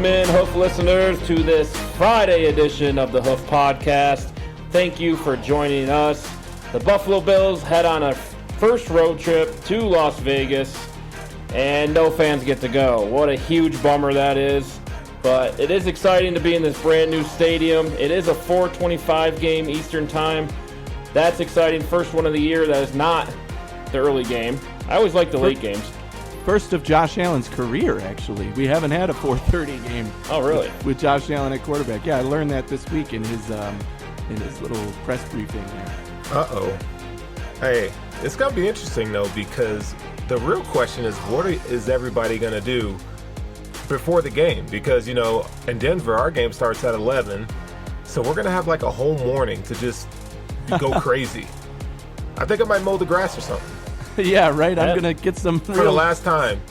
Welcome in, Hoof listeners, to this Friday edition of the Hoof Podcast. Thank you for joining us. The Buffalo Bills head on a first road trip to Las Vegas, and no fans get to go. What a huge bummer that is. But it is exciting to be in this brand new stadium. It is a 4:25 game Eastern time. That's exciting. First one of the year that is not the early game. I always like the late games. First of Josh Allen's career, actually. We haven't had a 4:30 game. Oh, really? With Josh Allen at quarterback. Yeah, I learned that this week in his little press briefing there. Uh-oh. Hey, it's going to be interesting, though, because the real question is, what is everybody going to do before the game? Because, you know, in Denver, our game starts at 11, so we're going to have like a whole morning to just go crazy. I think I might mow the grass or something. Yeah, right. I'm going to get some for the last time.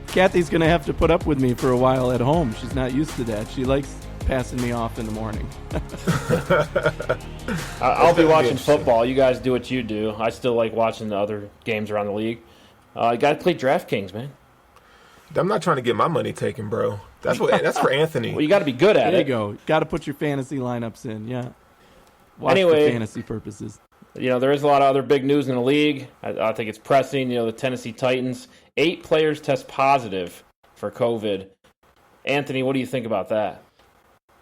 Kathy's going to have to put up with me for a while at home. She's not used to that. She likes passing me off in the morning. I'll be watching football. You guys do what you do. I still like watching the other games around the league. You got to play DraftKings, man. I'm not trying to get my money taken, bro. That's for Anthony. Well, you got to be good at it. There you go. Got to put your fantasy lineups in, yeah. Watch for fantasy purposes. You know, there is a lot of other big news in the league. I think it's pressing. You know, the Tennessee Titans, 8 players test positive for COVID. Anthony, what do you think about that?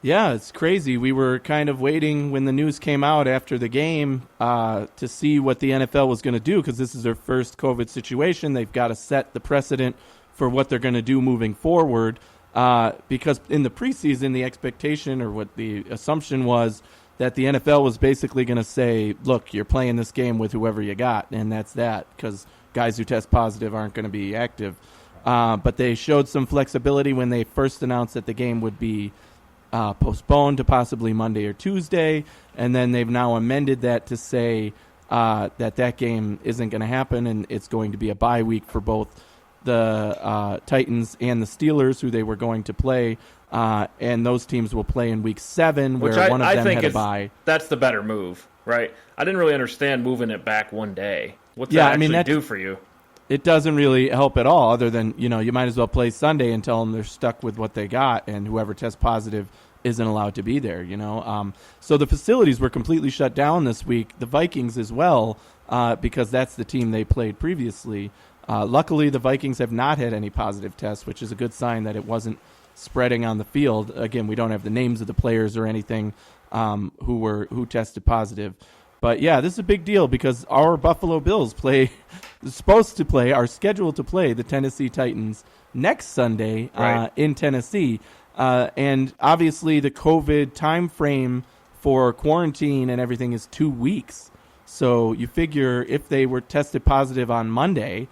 Yeah, it's crazy. We were kind of waiting when the news came out after the game to see what the NFL was going to do, because this is their first COVID situation. They've got to set the precedent for what they're going to do moving forward, because in the preseason, the expectation or what the assumption was that the NFL was basically going to say, look, you're playing this game with whoever you got, and that's that, because guys who test positive aren't going to be active. But they showed some flexibility when they first announced that the game would be postponed to possibly Monday or Tuesday, and then they've now amended that to say that game isn't going to happen, and it's going to be a bye week for both the Titans and the Steelers, who they were going to play, and those teams will play in Week 7, where one of them had a bye. That's the better move, right? I didn't really understand moving it back one day. What's that actually do for you? It doesn't really help at all, other than, you know, you might as well play Sunday and tell them they're stuck with what they got, and whoever tests positive isn't allowed to be there, you know. So the facilities were completely shut down this week. The Vikings as well, because that's the team they played previously. Luckily, the Vikings have not had any positive tests, which is a good sign that it wasn't spreading on the field. Again, we don't have the names of the players or anything who tested positive. But, yeah, this is a big deal because our Buffalo Bills are scheduled to play the Tennessee Titans next Sunday in Tennessee. And obviously the COVID time frame for quarantine and everything is 2 weeks. So you figure if they were tested positive on Monday,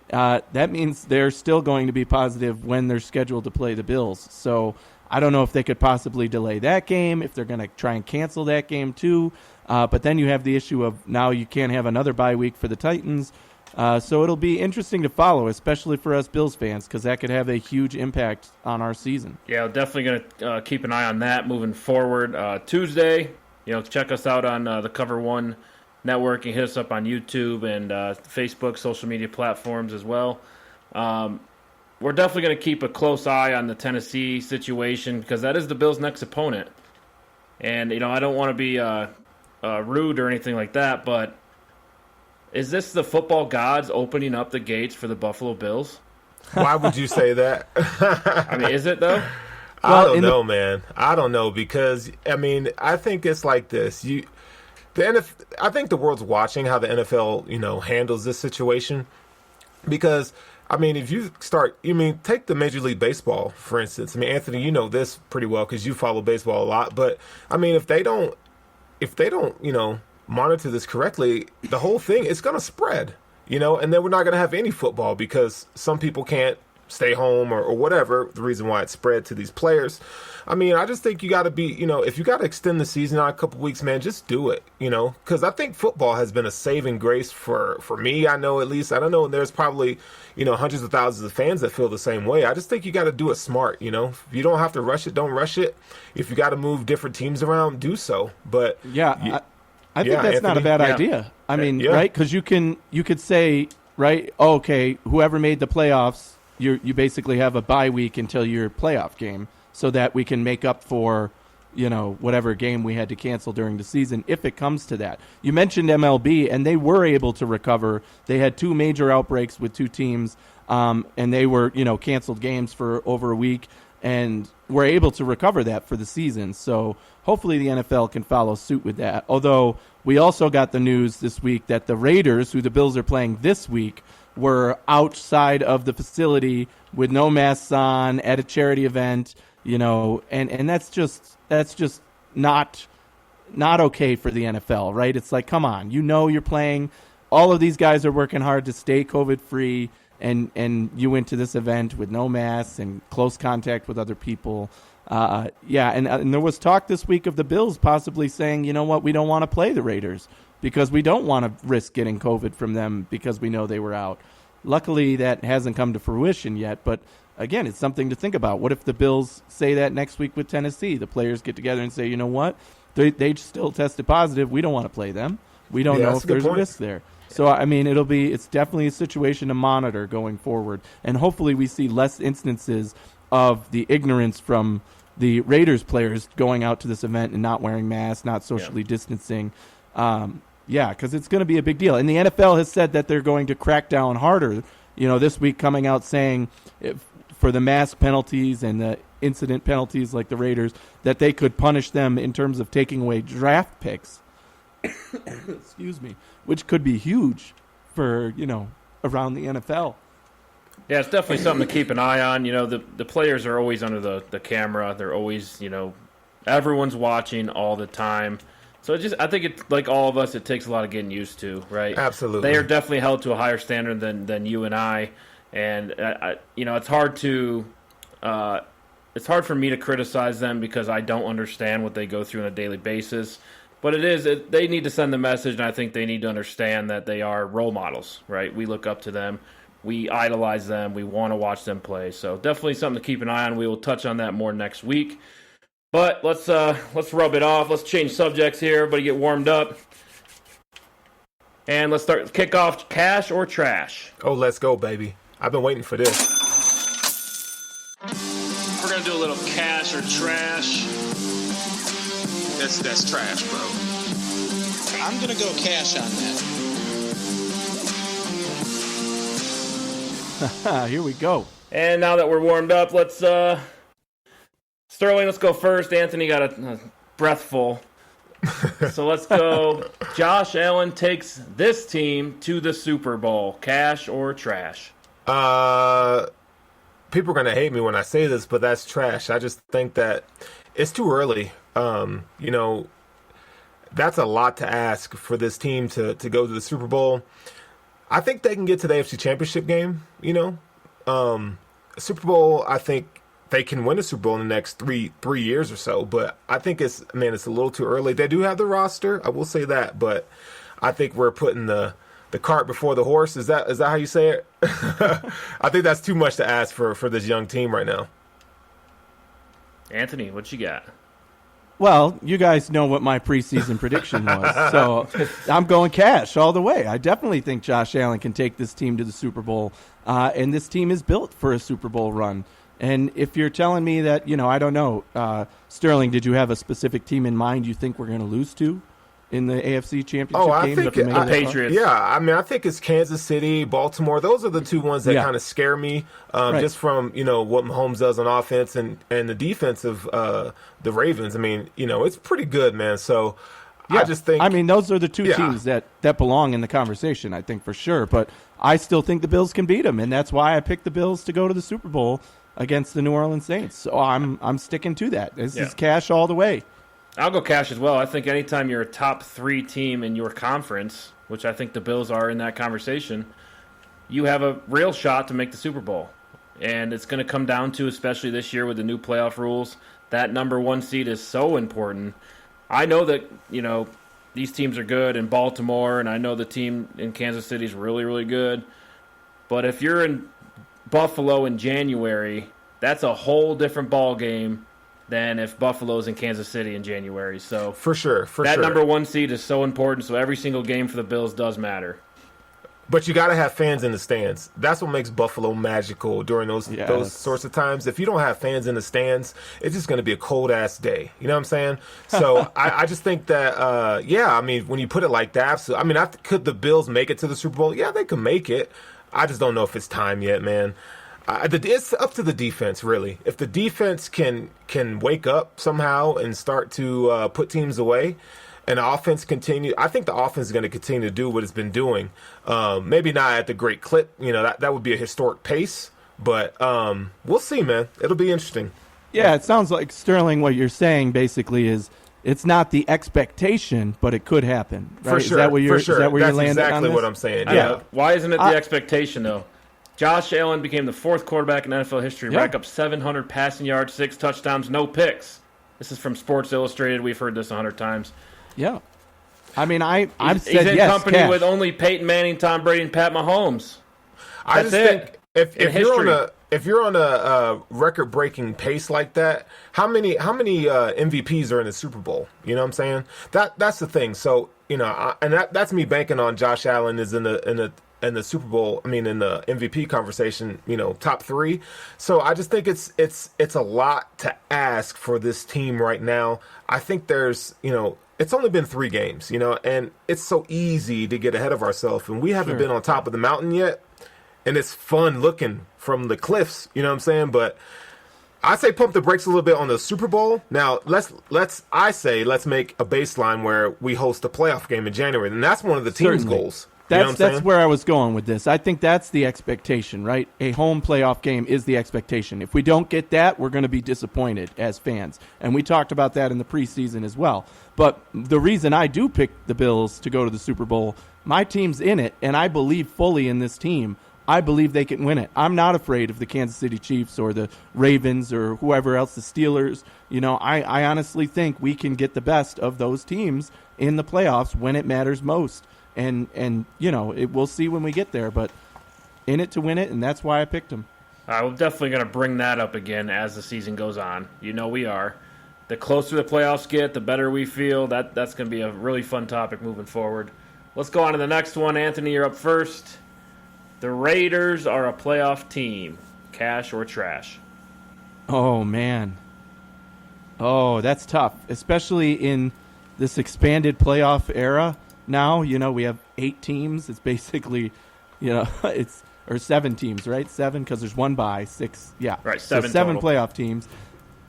that means they're still going to be positive when they're scheduled to play the Bills. So I don't know if they could possibly delay that game, if they're going to try and cancel that game too. But then you have the issue of now you can't have another bye week for the Titans. So it'll be interesting to follow, especially for us Bills fans, because that could have a huge impact on our season. Yeah, definitely going to keep an eye on that moving forward. Tuesday, you know, check us out on the Cover One Network and hit us up on YouTube and Facebook, social media platforms as well. We're definitely going to keep a close eye on the Tennessee situation because that is the Bills' next opponent. And, you know, I don't want to be rude or anything like that, but is this the football gods opening up the gates for the Buffalo Bills? Why would you say that? I mean, is it though? I don't know, man. I don't know because, I mean, I think it's like this. I think the world's watching how the NFL, you know, handles this situation because, I mean, if you take the Major League Baseball, for instance. I mean, Anthony, you know this pretty well because you follow baseball a lot. But, I mean, if they don't, you know, monitor this correctly, the whole thing is going to spread, you know, and then we're not going to have any football because some people can't stay home or whatever, the reason why it spread to these players. I mean, I just think you got to be, you know, if you got to extend the season out a couple weeks, man, just do it, you know, because I think football has been a saving grace for me. I know, at least, I don't know, there's probably, you know, hundreds of thousands of fans that feel the same way. I just think you got to do it smart, you know. If you don't have to rush it, don't rush it. If you got to move different teams around, do so. But yeah, I think that's Anthony, not a bad idea. I mean, right? Because you could say, right, okay, whoever made the playoffs, you basically have a bye week until your playoff game. so that we can make up for, whatever game we had to cancel during the season, if it comes to that. You mentioned MLB, and they were able to recover. They had 2 major outbreaks with 2 teams, and they were, canceled games for over a week, and were able to recover that for the season. So hopefully the NFL can follow suit with that. Although we also got the news this week that the Raiders, who the Bills are playing this week, were outside of the facility with no masks on at a charity event, and that's just not okay for the NFL, right? It's like, come on, you're playing. All of these guys are working hard to stay COVID-free, and you went to this event with no masks and close contact with other people. And there was talk this week of the Bills possibly saying, you know what, we don't want to play the Raiders because we don't want to risk getting COVID from them because we know they were out. Luckily, that hasn't come to fruition yet, but again, it's something to think about. What if the Bills say that next week with Tennessee? The players get together and say, you know what, they still tested positive. We don't want to play them. We don't know if there's a risk there. So, I mean, it's definitely a situation to monitor going forward. And hopefully we see less instances of the ignorance from the Raiders players going out to this event and not wearing masks, not socially distancing. Because it's going to be a big deal. And the NFL has said that they're going to crack down harder, this week coming out saying for the mask penalties and the incident penalties like the Raiders, that they could punish them in terms of taking away draft picks. Excuse me. Which could be huge for, around the NFL. Yeah, it's definitely something to keep an eye on. The players are always under the camera. They're always, everyone's watching all the time. So I think it's like all of us, it takes a lot of getting used to, right? Absolutely. They are definitely held to a higher standard than you and I. And, it's hard for me to criticize them because I don't understand what they go through on a daily basis. But they need to send the message, and I think they need to understand that they are role models, right? We look up to them. We idolize them. We want to watch them play. So definitely something to keep an eye on. We will touch on that more next week. But let's rub it off. Let's change subjects here. Everybody get warmed up. And let's kick off cash or trash. Oh, let's go, baby. I've been waiting for this. We're going to do a little cash or trash. That's trash, bro. I'm going to go cash on that. Here we go. And now that we're warmed up, let's Sterling, let's go first. Anthony got a breath full. So let's go. Josh Allen takes this team to the Super Bowl. Cash or trash? People are going to hate me when I say this, but that's trash. I just think that it's too early. That's a lot to ask for this team to go to the Super Bowl. I think they can get to the AFC Championship game, Super Bowl, I think they can win a Super Bowl in the next three years or so, but I think it's a little too early. They do have the roster, I will say that, but I think we're putting the cart before the horse. Is that how you say it? I think that's too much to ask for this young team right now. Anthony, what you got? Well, you guys know what my preseason prediction was, so I'm going cash all the way. I definitely think Josh Allen can take this team to the Super Bowl, and this team is built for a Super Bowl run. And if you're telling me that, I don't know, Sterling, did you have a specific team in mind you think we're going to lose to in the AFC Championship game? I think the Patriots. Yeah, I think it's Kansas City, Baltimore. Those are the two ones that kind of scare me, just from what Mahomes does on offense and the defense of the Ravens. It's pretty good, man. So I just think those are the two teams that belong in the conversation, I think, for sure. But I still think the Bills can beat them, and that's why I picked the Bills to go to the Super Bowl against the New Orleans Saints. So I'm sticking to that. This is cash all the way. I'll go cash as well. I think anytime you're a top 3 team in your conference, which I think the Bills are in that conversation, you have a real shot to make the Super Bowl. And it's going to come down to, especially this year with the new playoff rules, that number 1 seed is so important. I know that, these teams are good in Baltimore, and I know the team in Kansas City is really, really good. But if you're in Buffalo in January, that's a whole different ball game than if Buffalo's in Kansas City in January. So for sure, that number 1 seed is so important. So every single game for the Bills does matter. But you got to have fans in the stands. That's what makes Buffalo magical during those sorts of times. If you don't have fans in the stands, it's just going to be a cold-ass day. You know what I'm saying? So I just think that, I mean, when you put it like that, so, I mean, could the Bills make it to the Super Bowl? Yeah, they could make it. I just don't know if it's time yet, man. It's up to the defense, really. If the defense can wake up somehow and start to put teams away, and the offense I think the offense is going to continue to do what it's been doing. Maybe not at the great clip. You know, that would be a historic pace. But we'll see, man. It'll be interesting. Yeah, it sounds like, Sterling, what you're saying basically is it's not the expectation, but it could happen. Right? For sure. Is that where That's exactly on this? what I'm saying. Yeah. Why isn't it the expectation, though? Josh Allen became the fourth quarterback in NFL history, rack up 700 passing yards, 6 touchdowns, no picks. This is from Sports Illustrated. We've heard this 100 times. Yeah. I mean, I've said he's in yes, company Cash. with only Peyton Manning, Tom Brady, and Pat Mahomes. I just think if you're on a record-breaking pace like that, how many MVPs are in the Super Bowl? You know what I'm saying? That's the thing. So that's me banking on Josh Allen is in the Super Bowl. I mean, in the MVP conversation, top 3. So I just think it's a lot to ask for this team right now. I think there's it's only been 3 games, and it's so easy to get ahead of ourselves, and we haven't been on top of the mountain yet. And it's fun looking from the cliffs, you know what I'm saying? But I say pump the brakes a little bit on the Super Bowl. Now, let's make a baseline where we host a playoff game in January, and that's one of the team's goals. That's where I was going with this. I think that's the expectation, right? A home playoff game is the expectation. If we don't get that, we're going to be disappointed as fans. And we talked about that in the preseason as well. But the reason I do pick the Bills to go to the Super Bowl, my team's in it, and I believe fully in this team. I believe they can win it. I'm not afraid of the Kansas City Chiefs or the Ravens or whoever else, the Steelers. I honestly think we can get the best of those teams in the playoffs when it matters most. And we'll see when we get there, but in it to win it, and that's why I picked them. We're definitely going to bring that up again as the season goes on. We are. The closer the playoffs get, the better we feel. That's going to be a really fun topic moving forward. Let's go on to the next one. Anthony, you're up first. The Raiders are a playoff team. Cash or trash? Oh, man. Oh, that's tough, especially in this expanded playoff era. Now, we have 8 teams. It's basically, or 7 teams, right? 7 because there's 1 bye, 6. Yeah, right. 7 so 7 total. Playoff teams.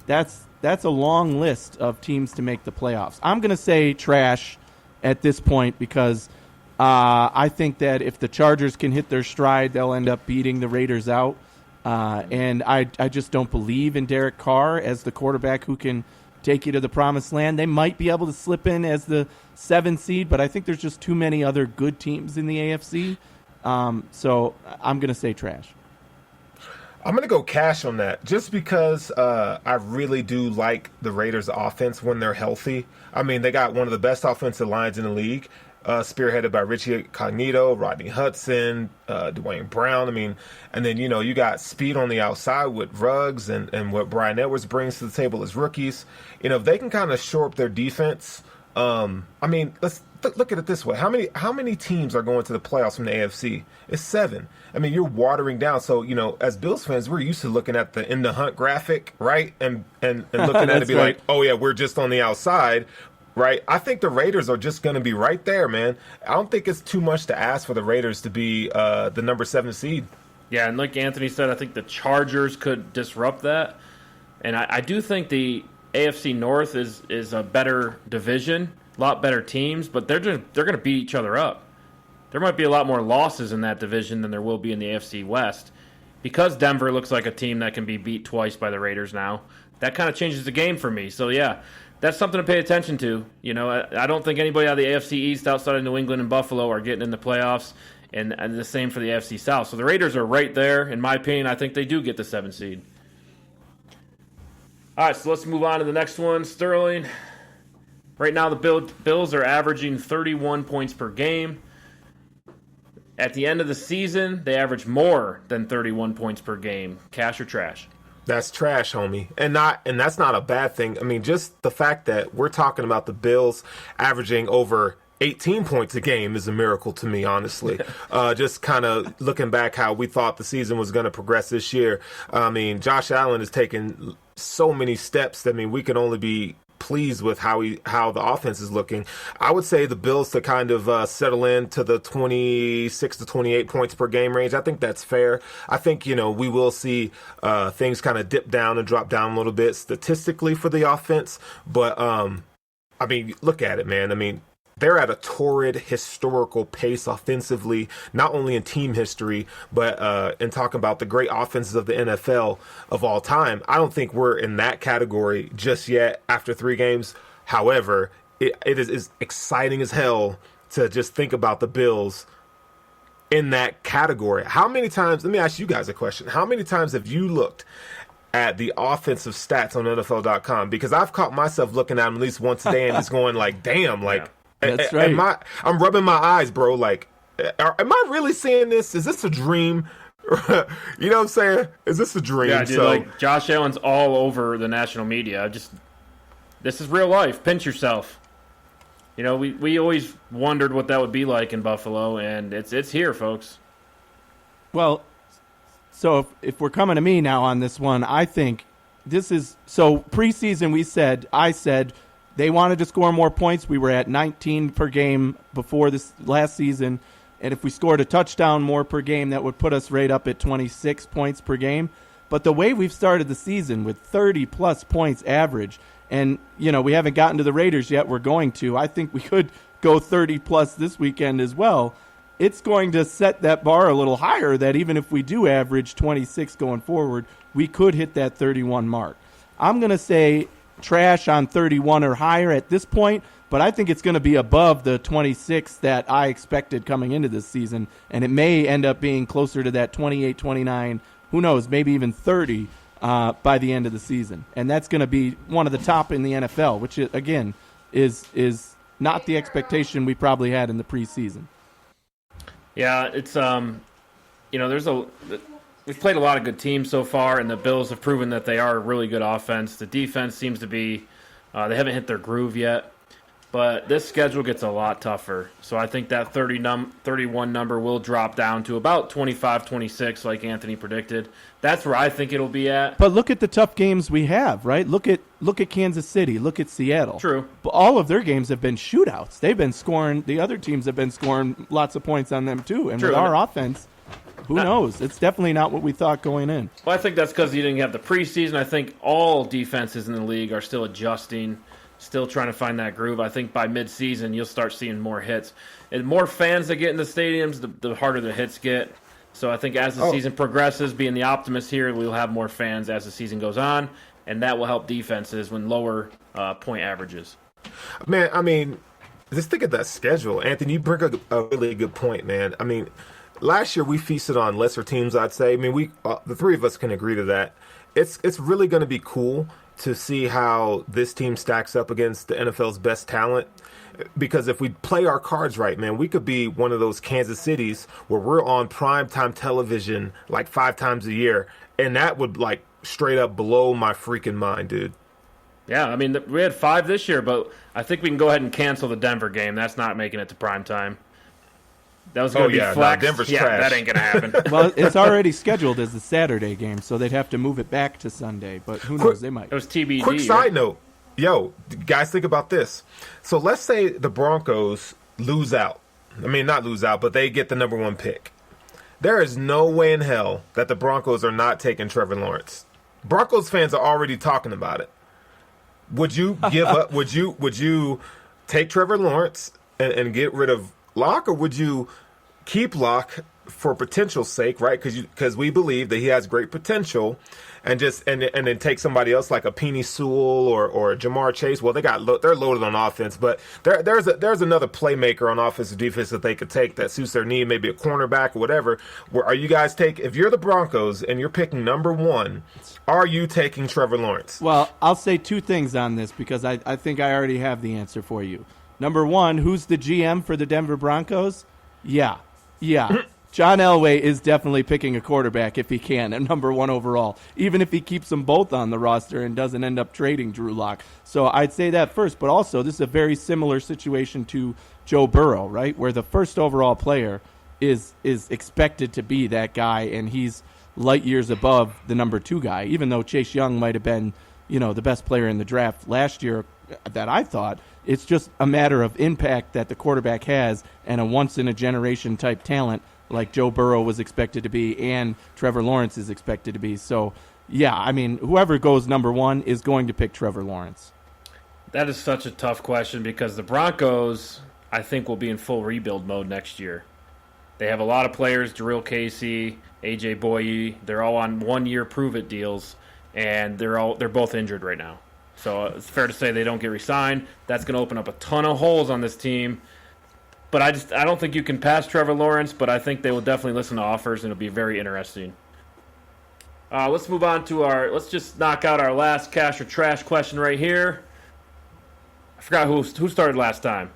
That's a long list of teams to make the playoffs. I'm going to say trash at this point because I think that if the Chargers can hit their stride, they'll end up beating the Raiders out. And I just don't believe in Derek Carr as the quarterback who can take you to the promised land. They might be able to slip in as the 7th seed, but I think there's just too many other good teams in the AFC. So I'm going to say trash. I'm going to go cash on that just because I really do like the Raiders' offense when they're healthy. I mean, they got one of the best offensive lines in the league, spearheaded by Richie Cognito, Rodney Hudson, Dwayne Brown. I mean, and then, you got speed on the outside with Ruggs and what Brian Edwards brings to the table as rookies. If they can kind of shore up their defense, I mean, let's look at it this way. How many teams are going to the playoffs from the AFC? It's 7. I mean, you're watering down. So, as Bills fans, we're used to looking at the in the hunt graphic, right? And looking at it and be like, oh, yeah, we're just on the outside. Right, I think the Raiders are just going to be right there, man. I don't think it's too much to ask for the Raiders to be the number 7 seed. Yeah, and like Anthony said, I think the Chargers could disrupt that. And I do think the AFC North is a better division, a lot better teams, but they're going to beat each other up. There might be a lot more losses in that division than there will be in the AFC West because Denver looks like a team that can be beat twice by the Raiders now. That kind of changes the game for me. So yeah. That's something to pay attention to. I don't think anybody out of the AFC East outside of New England and Buffalo are getting in the playoffs, and the same for the AFC South. So the Raiders are right there. In my opinion, I think they do get the 7th seed. All right, so let's move on to the next one. Sterling. Right now, the Bills are averaging 31 points per game. At the end of the season, they average more than 31 points per game. Cash or trash? That's trash, homie. And that's not a bad thing. I mean, just the fact that we're talking about the Bills averaging over 18 points a game is a miracle to me, honestly. Just kind of looking back how we thought the season was going to progress this year. I mean, Josh Allen has taken so many steps that, I mean, we can only be pleased with how the offense is looking. I would say the Bills to kind of settle into the 26 to 28 points per game range. I think that's fair. I think, we will see things kind of dip down and drop down a little bit statistically for the offense. But, I mean, look at it, man. I mean, they're at a torrid historical pace offensively, not only in team history, but in talking about the great offenses of the NFL of all time. I don't think we're in that category just yet after 3 games. However, it is exciting as hell to just think about the Bills in that category. How many times, let me ask you guys a question. How many times have you looked at the offensive stats on NFL.com? Because I've caught myself looking at them at least once a day and just going like, damn, like, that's right. I'm rubbing my eyes, bro. Like, am I really seeing this? Is this a dream? You know what I'm saying? Is this a dream? Yeah, dude, like Josh Allen's all over the national media. This is real life. Pinch yourself. We always wondered what that would be like in Buffalo, and it's here, folks. Well, so if we're coming to me now on this one, I think this is so preseason. I said they wanted to score more points. We were at 19 per game before this last season. And if we scored a touchdown more per game, that would put us right up at 26 points per game. But the way we've started the season with 30-plus points average, and, we haven't gotten to the Raiders yet. We're going to. I think we could go 30-plus this weekend as well. It's going to set that bar a little higher that even if we do average 26 going forward, we could hit that 31 mark. I'm going to say trash on 31 or higher at this point, but I think it's going to be above the 26 that I expected coming into this season, and it may end up being closer to that 28, 29, who knows, maybe even 30 by the end of the season. And that's going to be one of the top in the NFL, which, again, is not the expectation we probably had in the preseason. Yeah, it's we've played a lot of good teams so far, and the Bills have proven that they are a really good offense. The defense seems to be they haven't hit their groove yet, but this schedule gets a lot tougher. So I think that 31 number will drop down to about 25, 26, like Anthony predicted. That's where I think it'll be at. But look at the tough games we have, right? Look at Kansas City. Look at Seattle. True. But all of their games have been shootouts. They've been scoring. The other teams have been scoring lots of points on them too. And True. With our offense, who knows? It's definitely not what we thought going in. Well, I think that's because you didn't have the preseason. I think all defenses in the league are still adjusting, still trying to find that groove. I think by midseason you'll start seeing more hits. And more fans that get in the stadiums, the harder the hits get. So I think as the season progresses, being the optimist here, we'll have more fans as the season goes on, and that will help defenses when lower point averages. Man, I mean, just think of that schedule. Anthony, you bring up a really good point, man. I mean, last year we feasted on lesser teams, I'd say. I mean, the three of us can agree to that. It's really going to be cool to see how this team stacks up against the NFL's best talent. Because if we play our cards right, man, we could be one of those Kansas Cities where we're on primetime television like 5 times a year. And that would, like, straight up blow my freaking mind, dude. Yeah, I mean, we had 5 this year, but I think we can go ahead and cancel the Denver game. That's not making it to primetime. That was going to be flex. No, Denver's trash. That ain't going to happen. Well, it's already scheduled as a Saturday game, so they'd have to move it back to Sunday. But who knows? They might. It was TBD. Quick side note. Yo, guys, think about this. So let's say the Broncos lose out. I mean, not lose out, but they get the number 1 pick. There is no way in hell that the Broncos are not taking Trevor Lawrence. Broncos fans are already talking about it. Would you give up? Would you take Trevor Lawrence and get rid of Locke, or would you keep Locke for potential's sake, right? Because we believe that he has great potential, and then take somebody else like a Penei Sewell or Jamar Chase. Well, they're loaded on offense, but there's another playmaker on offensive defense that they could take that suits their need, maybe a cornerback or whatever. Where are you guys if you're the Broncos and you're picking number 1, are you taking Trevor Lawrence? Well, I'll say 2 things on this because I think I already have the answer for you. Number 1, who's the GM for the Denver Broncos? Yeah. John Elway is definitely picking a quarterback if he can at number 1 overall, even if he keeps them both on the roster and doesn't end up trading Drew Lock. So I'd say that first, but also this is a very similar situation to Joe Burrow, right, where the first overall player is expected to be that guy, and he's light years above the number 2 guy, even though Chase Young might have been, the best player in the draft last year that I thought. It's just a matter of impact that the quarterback has and a once-in-a-generation type talent like Joe Burrow was expected to be and Trevor Lawrence is expected to be. So, yeah, I mean, whoever goes number 1 is going to pick Trevor Lawrence. That is such a tough question because the Broncos, I think, will be in full rebuild mode next year. They have a lot of players, Jarrell Casey, A.J. Boye. They're all on one-year prove-it deals, and they're both injured right now. So it's fair to say they don't get re-signed. That's going to open up a ton of holes on this team. But I don't think you can pass Trevor Lawrence, but I think they will definitely listen to offers, and it'll be very interesting. Let's move on to let's just knock out our last cash or trash question right here. I forgot who started last time.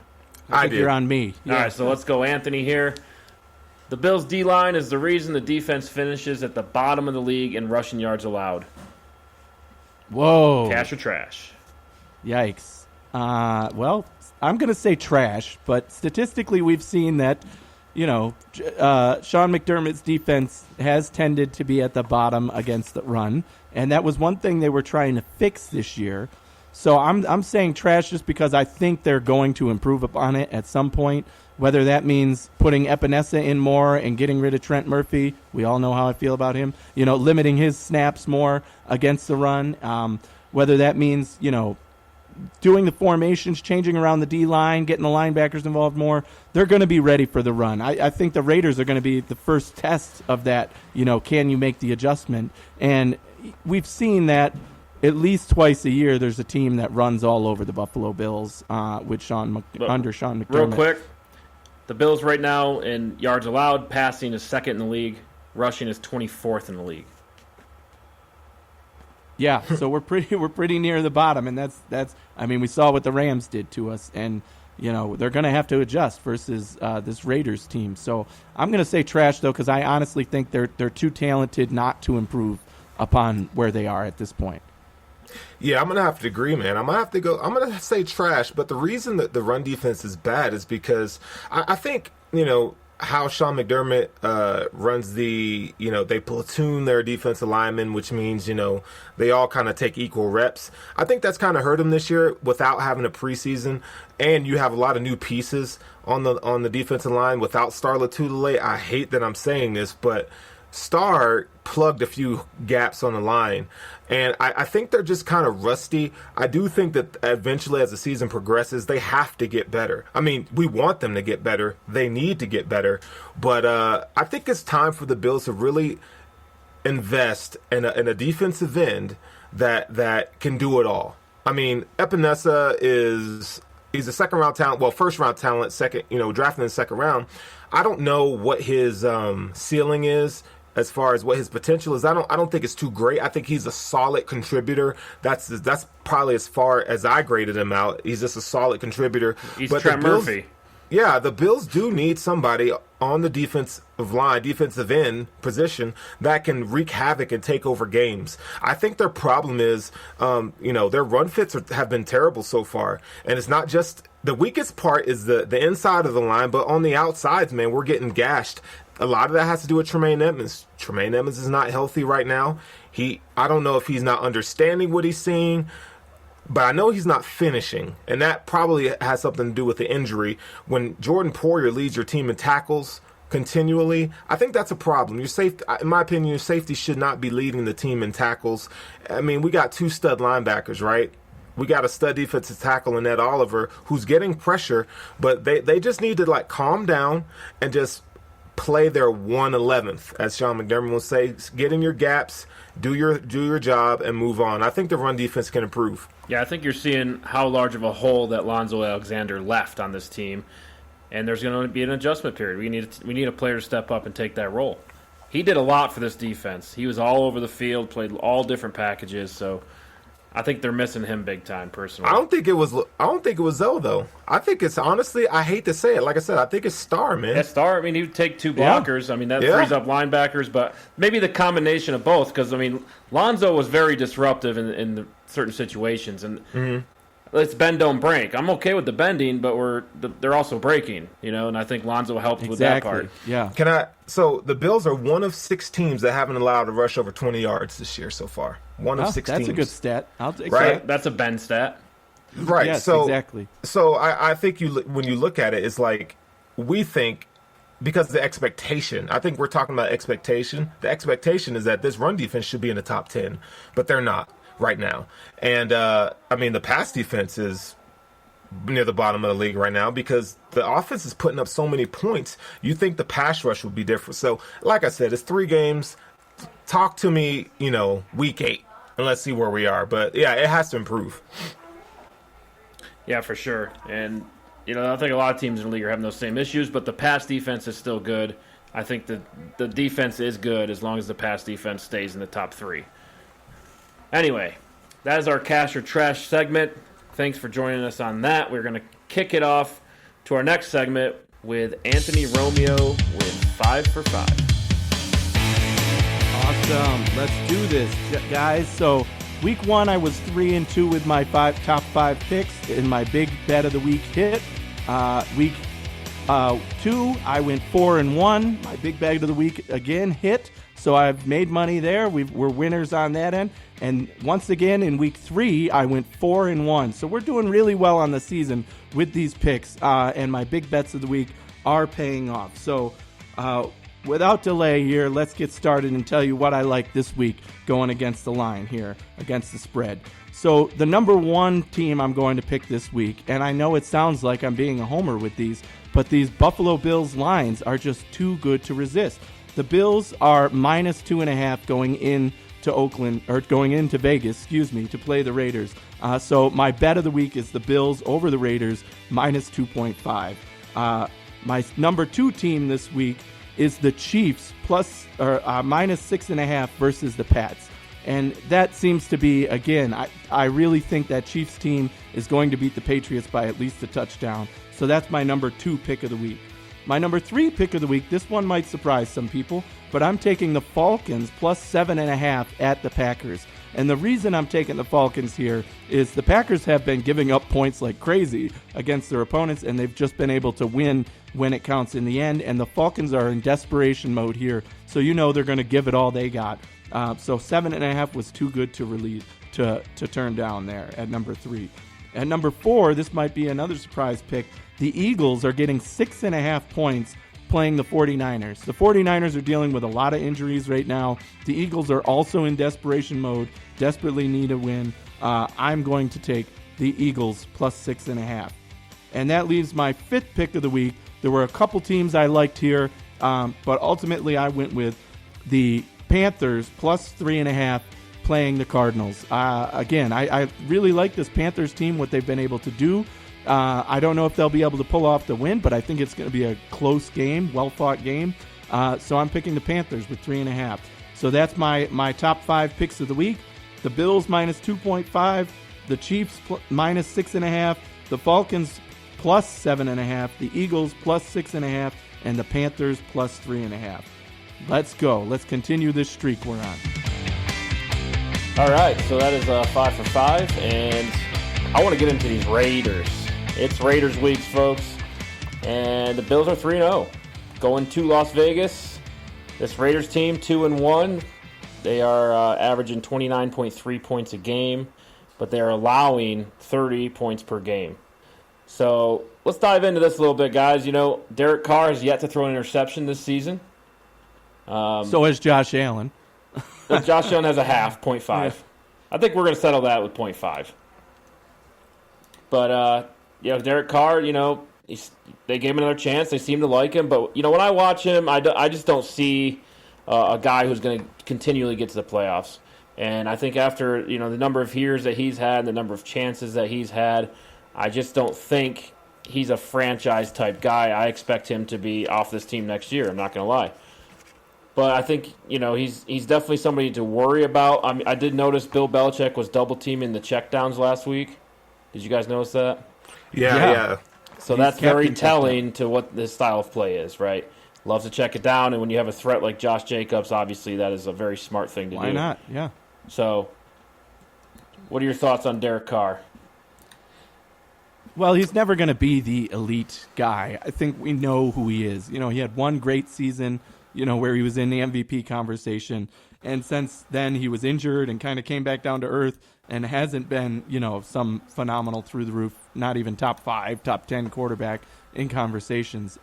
I think you're on me. Yeah. All right, so let's go Anthony here. The Bills' D-line is the reason the defense finishes at the bottom of the league in rushing yards allowed. Whoa. Cash or trash? Yikes. Well, I'm going to say trash, but statistically we've seen that, Sean McDermott's defense has tended to be at the bottom against the run, and that was one thing they were trying to fix this year. So I'm saying trash just because I think they're going to improve upon it at some point, whether that means putting Epinesa in more and getting rid of Trent Murphy. We all know how I feel about him. Limiting his snaps more against the run. Whether that means, doing the formations, changing around the D-line, getting the linebackers involved more, they're going to be ready for the run. I think the Raiders are going to be the first test of that, can you make the adjustment? And we've seen that at least twice a year there's a team that runs all over the Buffalo Bills under Sean McDermott. Real quick, the Bills right now in yards allowed, passing is second in the league, rushing is 24th in the league. Yeah, so we're pretty near the bottom, and that's we saw what the Rams did to us, and they're going to have to adjust versus this Raiders team. So I'm going to say trash though, because I honestly think they're too talented not to improve upon where they are at this point. Yeah, I'm going to have to agree, man. I'm going to say trash, but the reason that the run defense is bad is because I think, how Sean McDermott runs they platoon their defensive linemen, which means, they all kind of take equal reps. I think that's kind of hurt him this year without having a preseason, and you have a lot of new pieces on the defensive line without Star Lotulelei. I hate that I'm saying this, but Star plugged a few gaps on the line, and I think they're just kind of rusty. I do think that eventually as the season progresses, they have to get better. I mean, we want them to get better. They need to get better. But I think it's time for the Bills to really invest in a defensive end that can do it all. I mean, Epinesa he's a second-round talent. Well, first-round talent, drafted in the second round. I don't know what his ceiling is as far as what his potential is. I don't think it's too great. I think he's a solid contributor. That's probably as far as I graded him out. He's just a solid contributor. He's Trent Murphy. Yeah, the Bills do need somebody on the defensive end position that can wreak havoc and take over games. I think their problem is, their run fits have been terrible so far. And it's not just the weakest part is the inside of the line, but on the outsides, man, we're getting gashed. A lot of that has to do with Tremaine Edmonds. Tremaine Edmonds is not healthy right now. I don't know if he's not understanding what he's seeing, but I know he's not finishing, and that probably has something to do with the injury. When Jordan Poyer leads your team in tackles continually, I think that's a problem. In my opinion, your safety should not be leading the team in tackles. I mean, we got 2 stud linebackers, right? We got a stud defensive tackle in Ed Oliver who's getting pressure, but they just need to calm down and just play their 1/11th, as Sean McDermott will say. Get in your gaps, do your job, and move on. I think the run defense can improve. Yeah, I think you're seeing how large of a hole that Lonzo Alexander left on this team, and there's going to be an adjustment period. We need a player to step up and take that role. He did a lot for this defense. He was all over the field, played all different packages, so I think they're missing him big time, personally. I don't think it was Zoe though. I think it's honestly. I hate to say it. Like I said, I think it's Star, man. Yeah, Star. I mean, he would take 2 blockers. I mean, that frees up linebackers, but maybe the combination of both. Because I mean, Lonzo was very disruptive in certain situations, and it's bend don't break. I'm okay with the bending, but they're also breaking, And I think Lonzo helped with that part. Yeah. So the Bills are one of 6 teams that haven't allowed to rush over 20 yards this year so far. One of 6 that's teams. a good stat. I'll take Right? that. That's a bend stat. Right. Yes, so exactly. So I think when you look at it, it's like we think because of the expectation. I think we're talking about expectation. The expectation is that this run defense should be in the top 10, but they're not right now. And I mean, the pass defense is near the bottom of the league right now because the offense is putting up so many points. You think the pass rush would be different. So, like I said, it's 3 games. Talk to me, week 8, and let's see where we are. But yeah, it has to improve. Yeah, for sure. And I think a lot of teams in the league are having those same issues, but the pass defense is still good. I think the defense is good as long as the pass defense stays in the top 3. Anyway, that is our Cash or Trash segment. Thanks for joining us on that. We're going to kick it off to our next segment with Anthony Romeo with 5 for 5. Awesome. Let's do this, guys. So week 1, I was 3-2 with my top 5 picks, and my big bet of the week hit. Week 2, I went 4-1. My big bet of the week again hit. So I've made money there. We're winners on that end. And once again, in week 3, I went 4-1. So we're doing really well on the season with these picks. And my big bets of the week are paying off. So without delay here, let's get started and tell you what I like this week going against the line here, against the spread. So the number 1 team I'm going to pick this week, and I know it sounds like I'm being a homer with these, but these Buffalo Bills lines are just too good to resist. The Bills are minus 2.5 going into Vegas, to play the Raiders. So my bet of the week is the Bills over the Raiders, minus 2.5. My number 2 team this week is the Chiefs, minus 6.5 versus the Pats. And that seems to be, again, I really think that Chiefs team is going to beat the Patriots by at least a touchdown. So that's my number 2 pick of the week. My number 3 pick of the week, this one might surprise some people, but I'm taking the Falcons plus 7.5 at the Packers. And the reason I'm taking the Falcons here is the Packers have been giving up points like crazy against their opponents, and they've just been able to win when it counts in the end. And the Falcons are in desperation mode here, so they're going to give it all they got. So 7.5 was too good to turn down there at number 3. At number 4, this might be another surprise pick. The Eagles are getting 6.5 points playing the 49ers. The 49ers are dealing with a lot of injuries right now. The Eagles are also in desperation mode, desperately need a win. I'm going to take the Eagles plus 6.5. And that leaves my 5th pick of the week. There were a couple teams I liked here, but ultimately I went with the Panthers plus 3.5 playing the Cardinals. Again, I really like this Panthers team, what they've been able to do. I don't know if they'll be able to pull off the win, but I think it's going to be a close game, well-fought game. So I'm picking the Panthers with 3.5. So that's my top 5 picks of the week. The Bills minus 2.5, the Chiefs minus 6.5, the Falcons plus 7.5, the Eagles plus 6.5, and the Panthers plus 3.5. Let's go. Let's continue this streak we're on. All right, so that is 5 for 5, and I want to get into these Raiders. It's Raiders weeks, folks, and the Bills are 3-0, going to Las Vegas. This Raiders team, 2-1. They are averaging 29.3 points a game, but they're allowing 30 points per game. So let's dive into this a little bit, guys. Derek Carr has yet to throw an interception this season. So has Josh Allen. Josh Allen has a half, 0.5. Yeah. I think we're going to settle that with 0.5. But, Derek Carr, they gave him another chance. They seem to like him. But, when I watch him, I just don't see a guy who's going to continually get to the playoffs. And I think after, the number of years that he's had and the number of chances that he's had, I just don't think he's a franchise-type guy. I expect him to be off this team next year. I'm not going to lie. But I think, he's definitely somebody to worry about. I mean, I did notice Bill Belichick was double-teaming the checkdowns last week. Did you guys notice that? Yeah. So that's very telling to what this style of play is, right? Loves to check it down, and when you have a threat like Josh Jacobs, obviously that is a very smart thing to do. Why not? Yeah. So, what are your thoughts on Derek Carr? Well, he's never going to be the elite guy. I think we know who he is. He had one great season, where he was in the MVP conversation. And since then, he was injured and kind of came back down to earth and hasn't been, some phenomenal through the roof, not even top 5, top 10 quarterback in conversations.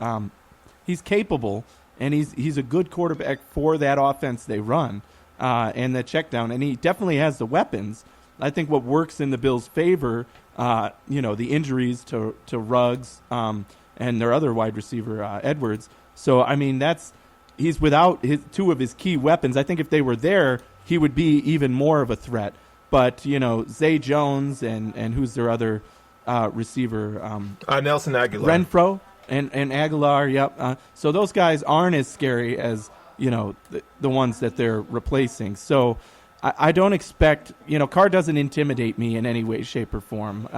He's capable, and he's a good quarterback for that offense they run and the check down. And he definitely has the weapons. I think what works in the Bills' favor, the injuries to Ruggs and their other wide receiver, Edwards. So, I mean, he's without two of his key weapons. I think if they were there, he would be even more of a threat. But, Zay Jones and who's their other receiver? Nelson Aguilar. Renfro and Aguilar, yep. So those guys aren't as scary as, the ones that they're replacing. So I don't expect, Carr doesn't intimidate me in any way, shape, or form.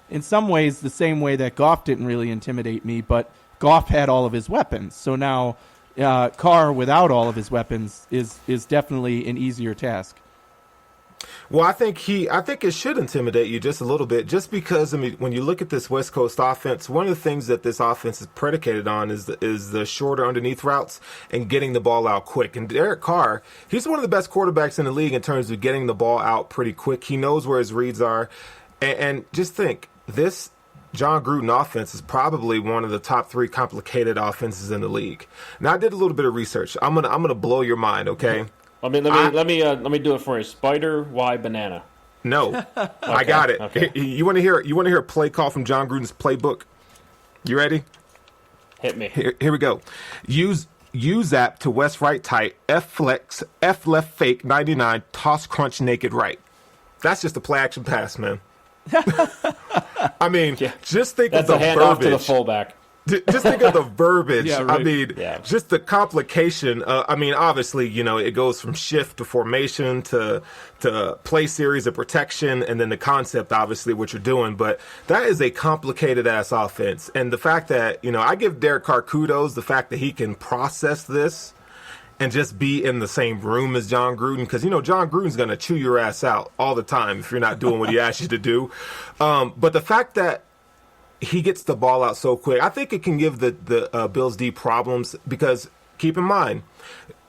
In some ways, the same way that Goff didn't really intimidate me, but Goff had all of his weapons. So now Carr, without all of his weapons, is definitely an easier task. Well, I think it should intimidate you just a little bit, just because, when you look at this West Coast offense, one of the things that this offense is predicated on is the shorter underneath routes and getting the ball out quick. And Derek Carr, he's one of the best quarterbacks in the league in terms of getting the ball out pretty quick. He knows where his reads are. And just think, this John Gruden offense is probably one of the top 3 complicated offenses in the league. Now, I did a little bit of research. I'm gonna blow your mind, okay? Let me do it for you. Spider, why banana? No, okay. I got it. Okay. You want to hear a play call from John Gruden's playbook? You ready? Hit me. Here we go. Use zap to West right tight, F flex, F left fake 99, toss crunch naked right. That's just a play action pass, man. Just think That's of the a handoff verbiage. to the fullback. Just think of the verbiage. Yeah, right. Just the complication. Obviously, it goes from shift to formation to play series of protection, and then the concept, obviously, what you're doing. But that is a complicated ass offense. And the fact that, I give Derek Carr kudos, the fact that he can process this and just be in the same room as John Gruden, because, John Gruden's going to chew your ass out all the time if you're not doing what he asks you to do. But the fact that he gets the ball out so quick, I think it can give the Bills D problems, because keep in mind,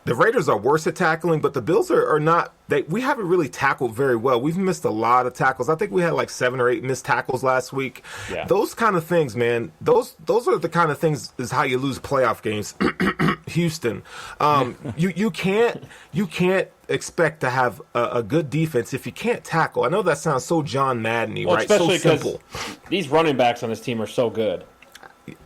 the Raiders are worse at tackling, but the Bills are not. We haven't really tackled very well. We've missed a lot of tackles. I think we had like 7 or 8 missed tackles last week. Yeah. Those kind of things, man, those are the kind of things is how you lose playoff games. Houston, you can't expect to have a good defense if you can't tackle. I know that sounds so John Madden-y, right? So simple. These running backs on this team are so good.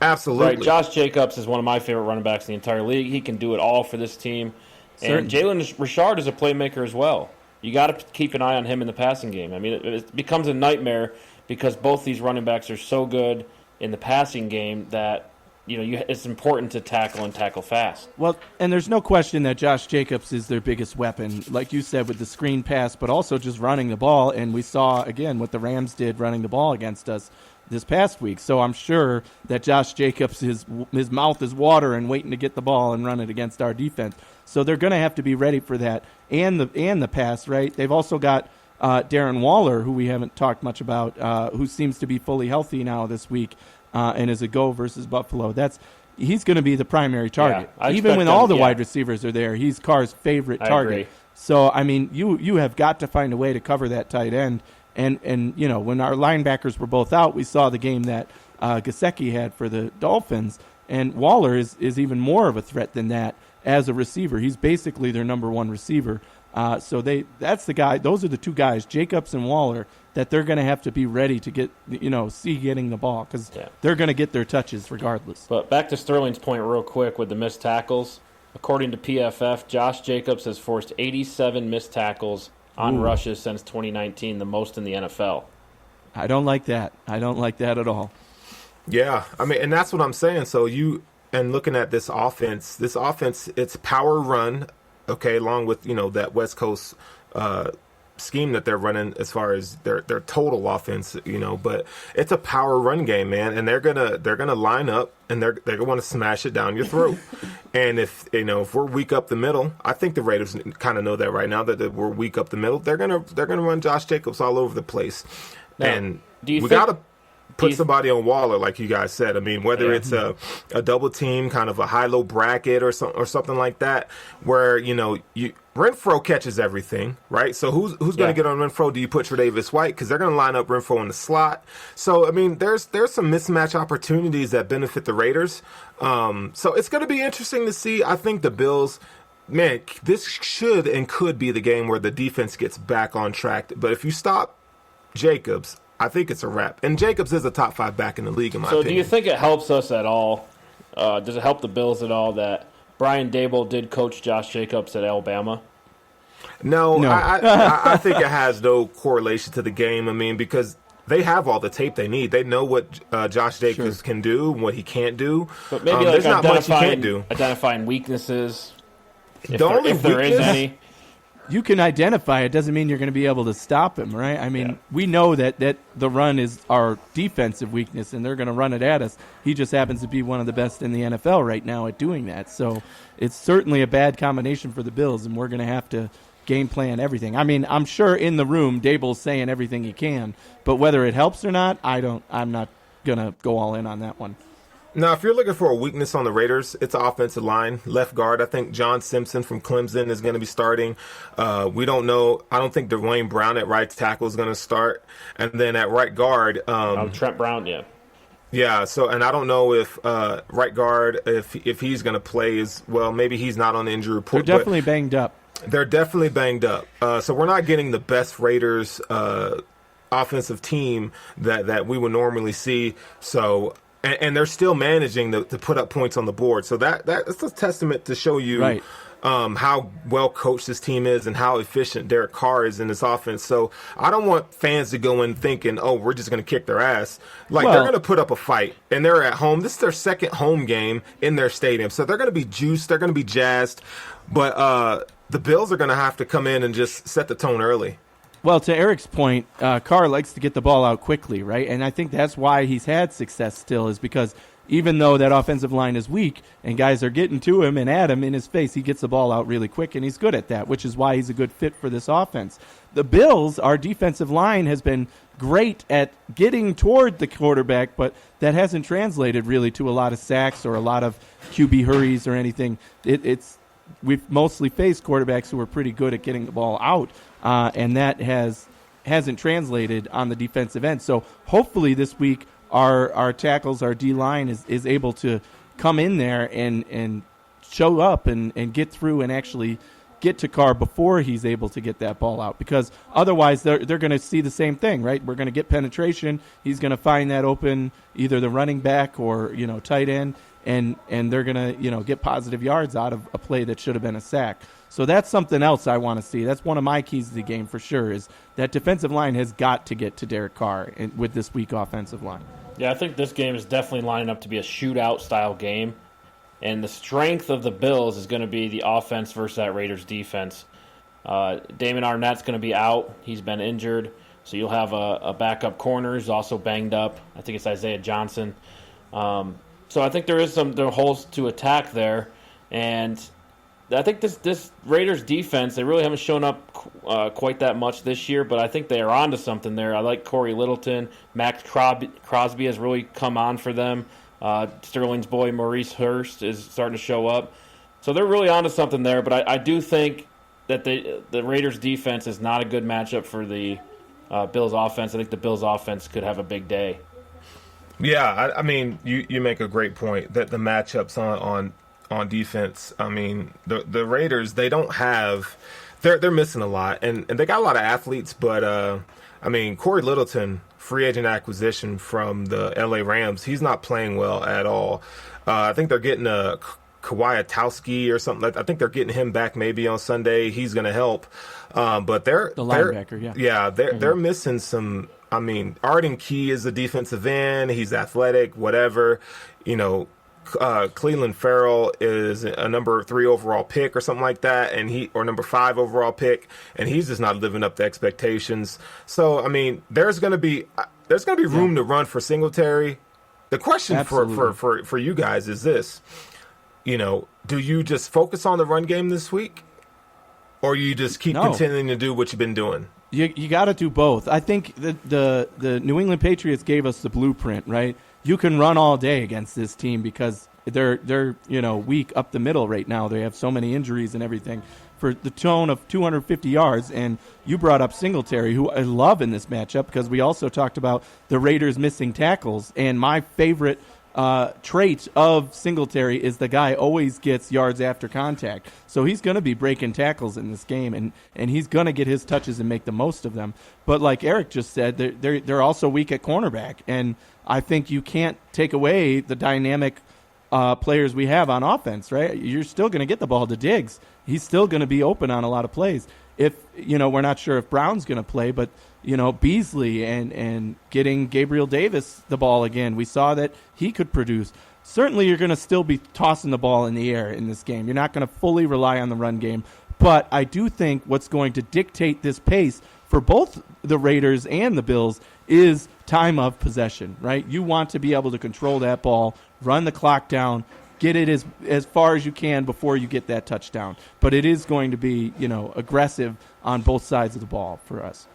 Absolutely. Right, Josh Jacobs is one of my favorite running backs in the entire league. He can do it all for this team. And Jalen Richard is a playmaker as well. You got to keep an eye on him in the passing game. It becomes a nightmare because both these running backs are so good in the passing game that it's important to tackle fast. Well, and there's no question that Josh Jacobs is their biggest weapon, like you said, with the screen pass, but also just running the ball. And we saw, again, what the Rams did running the ball against us this past week. So I'm sure that Josh Jacobs, his mouth is watering, waiting to get the ball and run it against our defense. So they're going to have to be ready for that and the pass, right? They've also got Darren Waller, who we haven't talked much about, who seems to be fully healthy now this week and is a go versus Buffalo. He's going to be the primary target. Yeah, even when all the wide receivers are there, he's Carr's favorite target. Agree. So, you have got to find a way to cover that tight end. And when our linebackers were both out, we saw the game that Gesicki had for the Dolphins, and Waller is even more of a threat than that as a receiver. He's basically their number 1 receiver. So that's the guy. Those are the 2 guys, Jacobs and Waller, that they're going to have to be ready to get, getting the ball, because they're going to get their touches regardless. But back to Sterling's point real quick with the missed tackles. According to PFF, Josh Jacobs has forced 87 missed tackles on rushes since 2019, the most in the NFL. I don't like that. I don't like that at all. Yeah, and that's what I'm saying. So and looking at this offense, it's power run, okay, along with, that West Coast scheme that they're running as far as their total offense, but it's a power run game, man, and they're gonna line up and they're gonna want to smash it down your throat. And if we're weak up the middle, I think the Raiders kind of know that right now that we're weak up the middle. They're gonna run Josh Jacobs all over the place, and we gotta put somebody on Waller, like you guys said. I mean, whether it's a double team, kind of a high-low bracket or something like that, where, Renfro catches everything, right? So who's going to get on Renfro? Do you put Tre'Davious White? Because they're going to line up Renfro in the slot. So, I mean, there's some mismatch opportunities that benefit the Raiders. So it's going to be interesting to see. I think the Bills, man, this should and could be the game where the defense gets back on track. But if you stop Jacobs, I think it's a wrap. And Jacobs is a top 5 back in the league, in my opinion. So do you think it helps us at all? Does it help the Bills at all that Brian Daboll did coach Josh Jacobs at Alabama? No. I think it has no correlation to the game. I mean, because they have all the tape they need. They know what Josh Jacobs can do and what he can't do. But maybe there's not much he can't do. Identifying weaknesses, if if there is any. You can identify it. Doesn't mean you're going to be able to stop him, right? I mean, we know that the run is our defensive weakness, and they're going to run it at us. He just happens to be one of the best in the NFL right now at doing that. So it's certainly a bad combination for the Bills, and we're going to have to game plan everything. I mean, I'm sure in the room Daboll's saying everything he can, but whether it helps or not, I'm not going to go all in on that one. Now, if you're looking for a weakness on the Raiders, it's offensive line. Left guard, I think John Simpson from Clemson is going to be starting. We don't know. I don't think Dwayne Brown at right tackle is going to start. And then at right guard, Trent Brown, yeah. Yeah, so, and I don't know if right guard, if he's going to play as well. Maybe he's not on the injury report. They're definitely banged up. They're definitely banged up. So we're not getting the best Raiders offensive team that we would normally see. So... And they're still managing to put up points on the board. So that's a testament to show you how well coached this team is and how efficient Derek Carr is in this offense. So I don't want fans to go in thinking, oh, we're just going to kick their ass. They're going to put up a fight. And they're at home. This is their second home game in their stadium. So they're going to be juiced. They're going to be jazzed. But the Bills are going to have to come in and just set the tone early. Well, to Eric's point, Carr likes to get the ball out quickly, right? And I think that's why he's had success still, is because even though that offensive line is weak and guys are getting to him and at him in his face, he gets the ball out really quick, and he's good at that, which is why he's a good fit for this offense. The Bills, our defensive line has been great at getting toward the quarterback, but that hasn't translated really to a lot of sacks or a lot of QB hurries or anything. We've mostly faced quarterbacks who are pretty good at getting the ball out, and that hasn't translated on the defensive end. So hopefully this week our tackles, our D-line is able to come in there and show up and get through and actually get to Carr before he's able to get that ball out, because otherwise they're going to see the same thing, right? We're going to get penetration. He's going to find that open, either the running back or tight end, and they're going to get positive yards out of a play that should have been a sack. So that's something else I want to see. That's one of my keys to the game for sure, is that defensive line has got to get to Derek Carr with this weak offensive line. Yeah, I think this game is definitely lining up to be a shootout-style game. And the strength of the Bills is going to be the offense versus that Raiders defense. Damon Arnett's going to be out. He's been injured. So you'll have a backup corner who's also banged up. I think it's Isaiah Johnson. So I think there is some holes to attack there. And I think this Raiders defense, they really haven't shown up quite that much this year, but I think they are onto something there. I like Corey Littleton. Max Crosby has really come on for them. Sterling's boy Maurice Hurst is starting to show up. So they're really onto something there, but I do think that the Raiders defense is not a good matchup for the Bills offense. I think the Bills offense could have a big day. Yeah, I mean, you make a great point that the matchups on defense. I mean, the Raiders, they don't have – they're missing a lot, and they got a lot of athletes, but I mean, Corey Littleton, free agent acquisition from the LA Rams, he's not playing well at all. I think they're getting a Kwiatkowski or something. I think they're getting him back maybe on Sunday. He's going to help. But they're the linebacker, yeah. Yeah, they're missing some. I mean, Arden Key is a defensive end. He's athletic, whatever. Cleveland Farrell is a number 3 overall pick or something like that, or number 5 overall pick, and he's just not living up to expectations. So I mean, there's going to be room to run for Singletary. The question for you guys is this: do you just focus on the run game this week, or you just keep continuing to do what you've been doing? You got to do both. I think the New England Patriots gave us the blueprint, right? You can run all day against this team because they're weak up the middle right now. They have so many injuries and everything. For the tone of 250 yards, and you brought up Singletary, who I love in this matchup because we also talked about the Raiders missing tackles, and my favorite trait of Singletary is the guy always gets yards after contact. So he's going to be breaking tackles in this game, and he's going to get his touches and make the most of them. But like Eric just said, they're also weak at cornerback, and I think you can't take away the dynamic players we have on offense, right? You're still going to get the ball to Diggs. He's still going to be open on a lot of plays. If we're not sure if Brown's going to play, but Beasley and getting Gabriel Davis the ball again, we saw that he could produce. Certainly, you're going to still be tossing the ball in the air in this game. You're not going to fully rely on the run game, but I do think what's going to dictate this pace for both the Raiders and the Bills is time of possession, right? You want to be able to control that ball, run the clock down, get it as far as you can before you get that touchdown. But it is going to be, aggressive on both sides of the ball for us.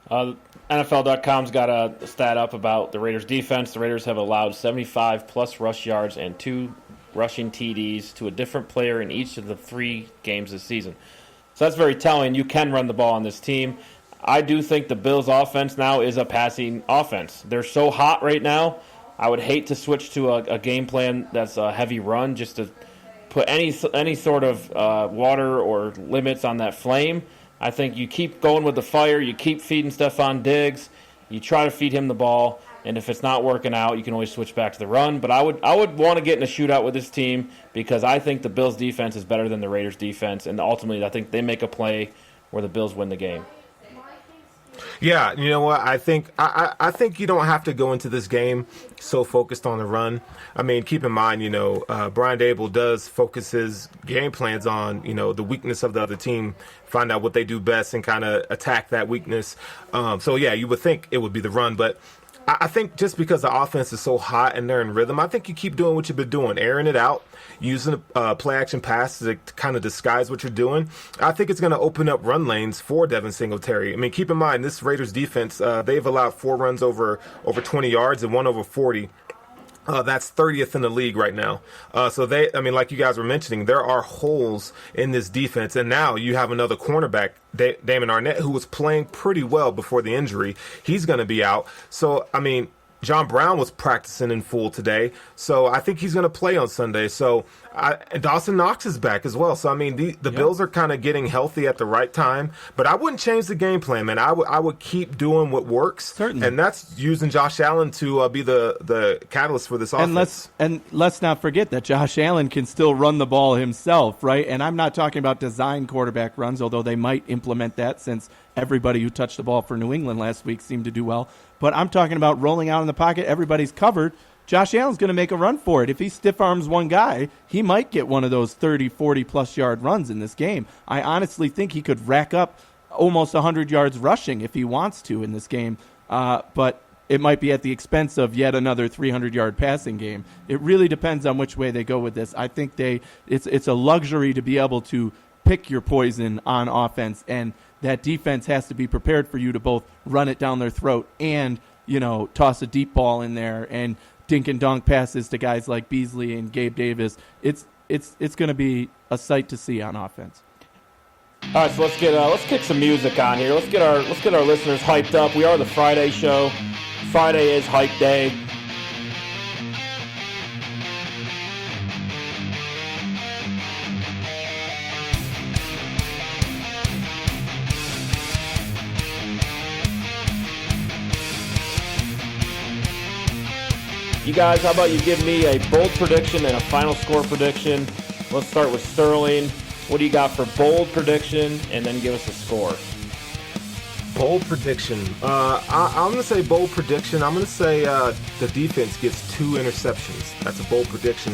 NFL.com's got a stat up about the Raiders' defense. The Raiders have allowed 75-plus rush yards and 2 rushing TDs to a different player in each of the 3 games this season. So that's very telling. You can run the ball on this team. I do think the Bills' offense now is a passing offense. They're so hot right now. I would hate to switch to a game plan that's a heavy run just to put any sort of water or limits on that flame. I think you keep going with the fire. You keep feeding Stephon Diggs. You try to feed him the ball, and if it's not working out, you can always switch back to the run. But I would want to get in a shootout with this team because I think the Bills' defense is better than the Raiders' defense, and ultimately I think they make a play where the Bills win the game. Yeah, you know what? I think you don't have to go into this game so focused on the run. I mean, keep in mind, Brian Dable does focus his game plans on, the weakness of the other team, find out what they do best and kind of attack that weakness. So, yeah, you would think it would be the run, but I think just because the offense is so hot and they're in rhythm, I think you keep doing what you've been doing, airing it out, using a play-action pass to kind of disguise what you're doing. I think it's going to open up run lanes for Devin Singletary. I mean, keep in mind, this Raiders defense, they've allowed 4 runs over 20 yards and 1 over 40. That's 30th in the league right now. So like you guys were mentioning, there are holes in this defense. And now you have another cornerback, Damon Arnett, who was playing pretty well before the injury. He's going to be out. So, I mean, John Brown was practicing in full today, so I think he's going to play on Sunday. So and Dawson Knox is back as well. So, I mean, the Bills are kind of getting healthy at the right time. But I wouldn't change the game plan, man. I would keep doing what works. Certainly. And that's using Josh Allen to be the catalyst for this offense. And let's not forget that Josh Allen can still run the ball himself, right? And I'm not talking about design quarterback runs, although they might implement that since everybody who touched the ball for New England last week seemed to do well. But I'm talking about rolling out in the pocket. Everybody's covered. Josh Allen's going to make a run for it. If he stiff arms one guy, he might get one of those 30, 40-plus yard runs in this game. I honestly think he could rack up almost 100 yards rushing if he wants to in this game. But it might be at the expense of yet another 300-yard passing game. It really depends on which way they go with this. I think it's a luxury to be able to pick your poison on offense, and that defense has to be prepared for you to both run it down their throat and, toss a deep ball in there and dink and dunk passes to guys like Beasley and Gabe Davis. It's going to be a sight to see on offense. All right, so let's kick some music on here. Let's get our listeners hyped up. We are the Friday show. Friday is hype day. You guys, how about you give me a bold prediction and a final score prediction? Let's start with Sterling. What do you got for bold prediction, and then give us a score? Bold prediction. I'm going to say bold prediction. I'm going to say the defense gets 2 interceptions. That's a bold prediction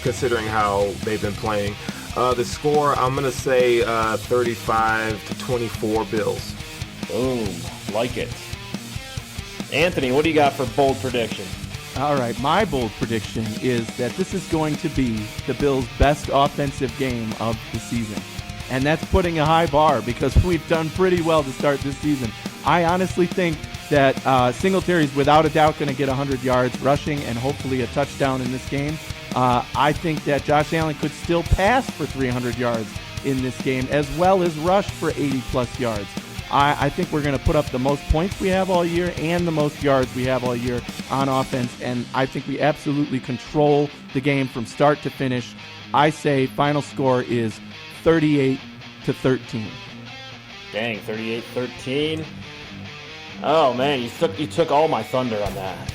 considering how they've been playing. The score, I'm going to say 35-24 Bills. Boom. Like it. Anthony, what do you got for bold prediction? All right, my bold prediction is that this is going to be the Bills' best offensive game of the season. And that's putting a high bar because we've done pretty well to start this season. I honestly think that Singletary's without a doubt going to get 100 yards rushing and hopefully a touchdown in this game. I think that Josh Allen could still pass for 300 yards in this game as well as rush for 80-plus yards. I think we're going to put up the most points we have all year and the most yards we have all year on offense, and I think we absolutely control the game from start to finish. I say final score is 38-13. Dang, 38-13. Oh man, you took all my thunder on that.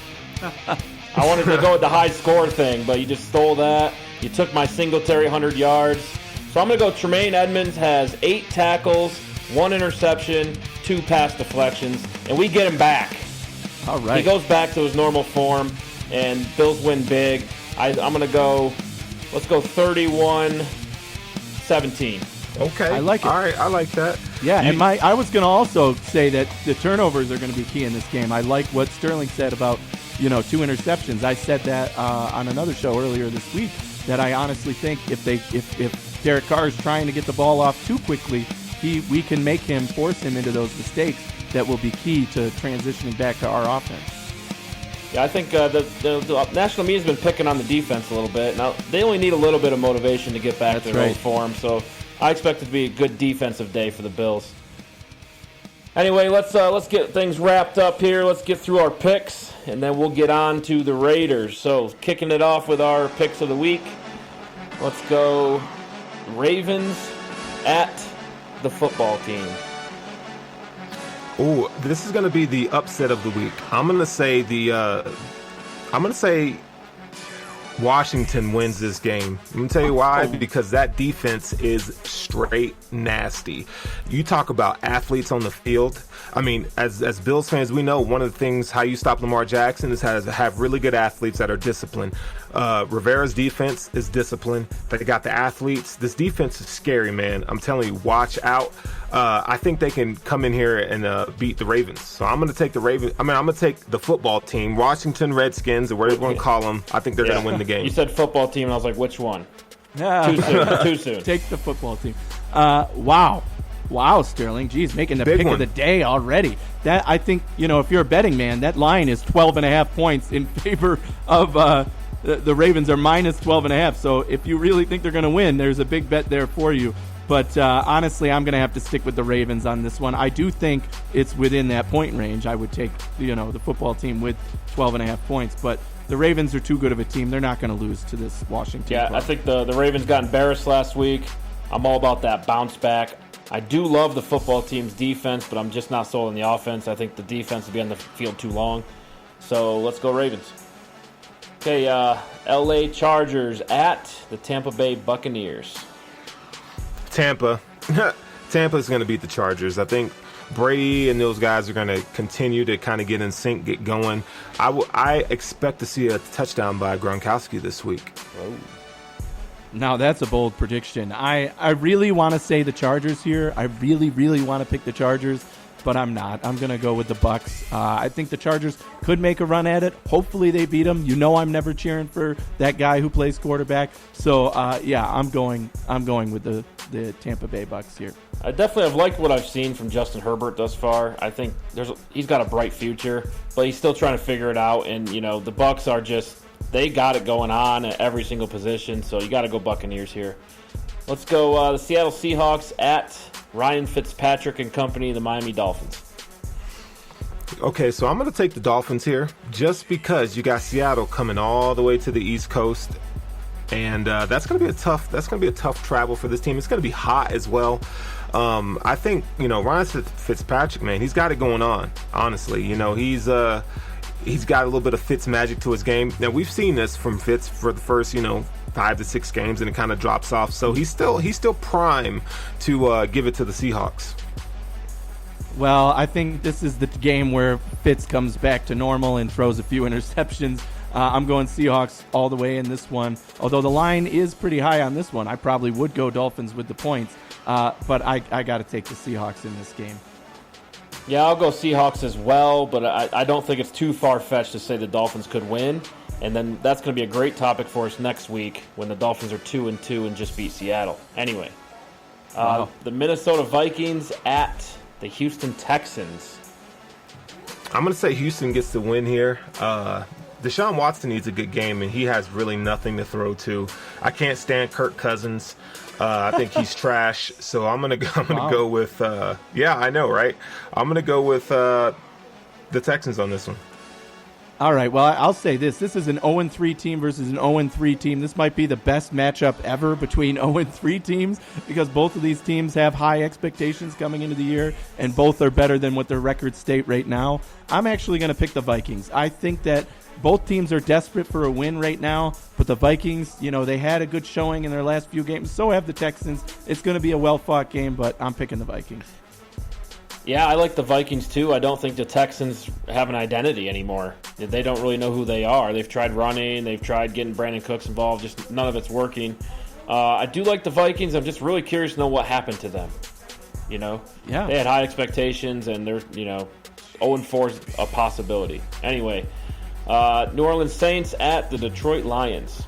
I wanted to go with the high score thing, but you just stole that. You took my Singletary 100 yards. So I'm going to go Tremaine Edmonds has 8 tackles, 1 interception, 2 pass deflections, and we get him back. All right. He goes back to his normal form, and Bills win big. I'm going to go, let's go 31-17. Okay. I like it. All right, I like that. Yeah, and I was going to also say that the turnovers are going to be key in this game. I like what Sterling said about, 2 interceptions. I said that on another show earlier this week that I honestly think if Derek Carr is trying to get the ball off too quickly, we can force him into those mistakes that will be key to transitioning back to our offense. Yeah, I think the national media's been picking on the defense a little bit. Now, they only need a little bit of motivation to get back to their old form, so I expect it to be a good defensive day for the Bills. Anyway, let's get things wrapped up here. Let's get through our picks, and then we'll get on to the Raiders. So, kicking it off with our picks of the week, let's go Ravens at the football team. Ooh, this is going to be the upset of the week. I'm going to say Washington wins this game. I'm going to tell you why. Because that defense is straight nasty. You talk about athletes on the field. I mean, as Bills fans, we know one of the things how you stop Lamar Jackson is have really good athletes that are disciplined. Rivera's defense is disciplined. They got the athletes. This defense is scary, man. I'm telling you, watch out. I think they can come in here and beat the Ravens. So I'm going to take the Ravens. I'm going to take the football team, Washington Redskins, or whatever you want to call them. I think they're going to win the game. You said football team, and I was like, which one? Yeah. Too soon. Take the football team. Wow, Sterling. Geez, making the pick of the day already. That I think, if you're a betting man, that line is 12.5 points in favor of the Ravens are minus 12.5. So if you really think they're going to win, there's a big bet there for you. But honestly, I'm going to have to stick with the Ravens on this one. I do think it's within that point range. I would take, the football team with 12.5 points. But the Ravens are too good of a team. They're not going to lose to this Washington club. I think the Ravens got embarrassed last week. I'm all about that bounce back. I do love the football team's defense, but I'm just not sold on the offense. I think the defense will be on the field too long. So let's go Ravens. Okay, L.A. Chargers at the Tampa Bay Buccaneers. Tampa is going to beat the Chargers. I think Brady and those guys are going to continue to kind of get in sync, get going. I expect to see a touchdown by Gronkowski this week. Oh. Now, that's a bold prediction. I really want to say the Chargers here. I really, really want to pick the Chargers, but I'm not. I'm going to go with the Bucs. I think the Chargers could make a run at it. Hopefully they beat them. I'm never cheering for that guy who plays quarterback. So, I'm going with the Tampa Bay Bucs here. I definitely have liked what I've seen from Justin Herbert thus far. I think he's got a bright future, but he's still trying to figure it out. And, the Bucs are they got it going on at every single position, so you got to go Buccaneers here. Let's go the Seattle Seahawks at Ryan Fitzpatrick and company, the Miami Dolphins. Okay, so I'm going to take the Dolphins here just because you got Seattle coming all the way to the East Coast, and that's going to be a tough travel for this team. It's going to be hot as well. I think Ryan Fitzpatrick, man, he's got it going on. Honestly, he's got a little bit of Fitz magic to his game. Now we've seen this from Fitz for the first 5 to 6 games, and it kind of drops off. So he's still prime to give it to the Seahawks. Well, I think this is the game where Fitz comes back to normal and throws a few interceptions. I'm going Seahawks all the way in this one. Although the line is pretty high on this one, I probably would go Dolphins with the points. But I got to take the Seahawks in this game. Yeah, I'll go Seahawks as well, but I don't think it's too far-fetched to say the Dolphins could win. And then that's going to be a great topic for us next week when the Dolphins are 2-2 and just beat Seattle. Anyway, Wow. The Minnesota Vikings at the Houston Texans. I'm going to say Houston gets the win here. Deshaun Watson needs a good game, and he has really nothing to throw to. I can't stand Kirk Cousins. I think he's trash. So I'm gonna go with. Yeah, I know, right? I'm gonna go with the Texans on this one. All right, well, I'll say this. This is an 0-3 team versus an 0-3 team. This might be the best matchup ever between 0-3 teams because both of these teams have high expectations coming into the year, and both are better than what their records state right now. I'm actually going to pick the Vikings. I think that both teams are desperate for a win right now, but the Vikings, they had a good showing in their last few games. So have the Texans. It's going to be a well-fought game, but I'm picking the Vikings. Yeah, I like the Vikings too. I don't think the Texans have an identity anymore. They don't really know who they are. They've tried running. They've tried getting Brandon Cooks involved. Just none of it's working. I do like the Vikings. I'm just really curious to know what happened to them. Yeah. They had high expectations, and they're 0-4 is a possibility. Anyway, New Orleans Saints at the Detroit Lions.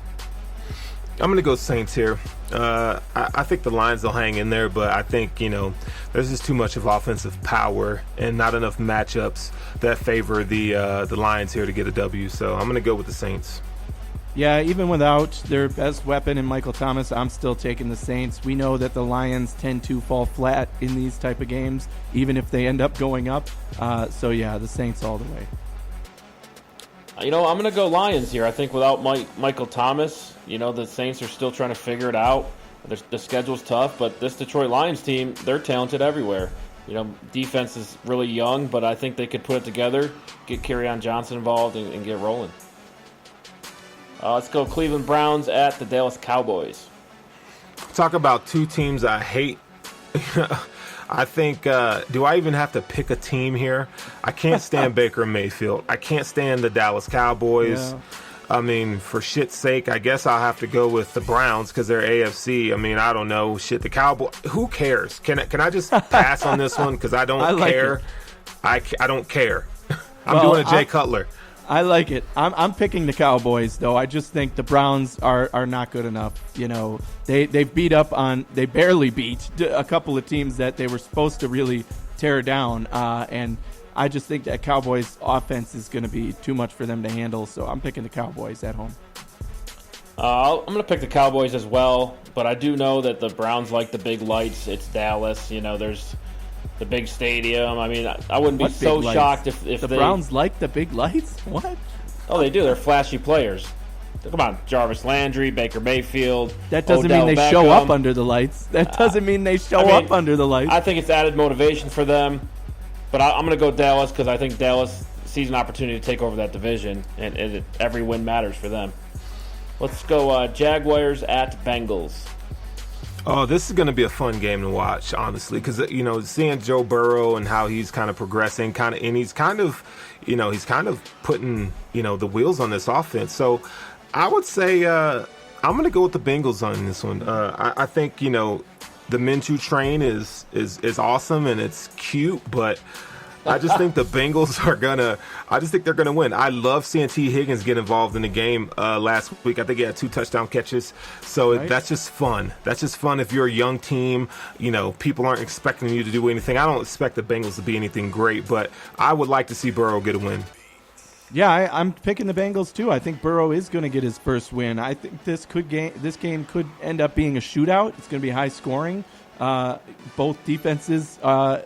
I'm going to go Saints here. I think the Lions will hang in there, but I think, there's just too much of offensive power and not enough matchups that favor the Lions here to get a W. So I'm going to go with the Saints. Yeah, even without their best weapon in Michael Thomas, I'm still taking the Saints. We know that the Lions tend to fall flat in these type of games, even if they end up going up. So, yeah, the Saints all the way. I'm going to go Lions here. I think without Michael Thomas, the Saints are still trying to figure it out. The schedule's tough, but this Detroit Lions team, they're talented everywhere. Defense is really young, but I think they could put it together, get Kerryon Johnson involved, and get rolling. Let's go Cleveland Browns at the Dallas Cowboys. Talk about two teams I hate. I think, do I even have to pick a team here? I can't stand Baker Mayfield. I can't stand the Dallas Cowboys. Yeah. I mean, for shit's sake, I guess I'll have to go with the Browns because they're AFC. I mean, I don't know. Shit, the Cowboys. Who cares? Can I just pass on this one because I don't care? I don't care. I'm doing a Jay Cutler. I like it. I'm picking the Cowboys, though. I just think the Browns are not good enough. They barely beat a couple of teams that they were supposed to really tear down. And I just think that Cowboys offense is going to be too much for them to handle. So I'm picking the Cowboys at home. I'm going to pick the Cowboys as well, but I do know that the Browns like the big lights. It's Dallas. There's the big stadium. I mean, I wouldn't be so shocked if the Browns like the big lights. What? Oh, they do. They're flashy players. Come on, Jarvis Landry, Baker Mayfield. That doesn't Odell mean they Beckham. show up under the lights. That doesn't mean they show up under the lights. I think it's added motivation for them, but I'm going to go Dallas because I think Dallas sees an opportunity to take over that division, and every win matters for them. Let's go Jaguars at Bengals. Oh, this is going to be a fun game to watch, honestly, because seeing Joe Burrow and how he's kind of progressing, and he's kind of putting the wheels on this offense. So I would say I'm going to go with the Bengals on this one. I think the Minshew train is awesome and it's cute, but I just think the Bengals they're gonna win. I love seeing T. Higgins get involved in the game last week. I think he had 2 touchdown catches. So That's just fun. That's just fun if you're a young team. People aren't expecting you to do anything. I don't expect the Bengals to be anything great, but I would like to see Burrow get a win. Yeah, I'm picking the Bengals too. I think Burrow is going to get his first win. I think this game could end up being a shootout. It's going to be high scoring. Both defenses have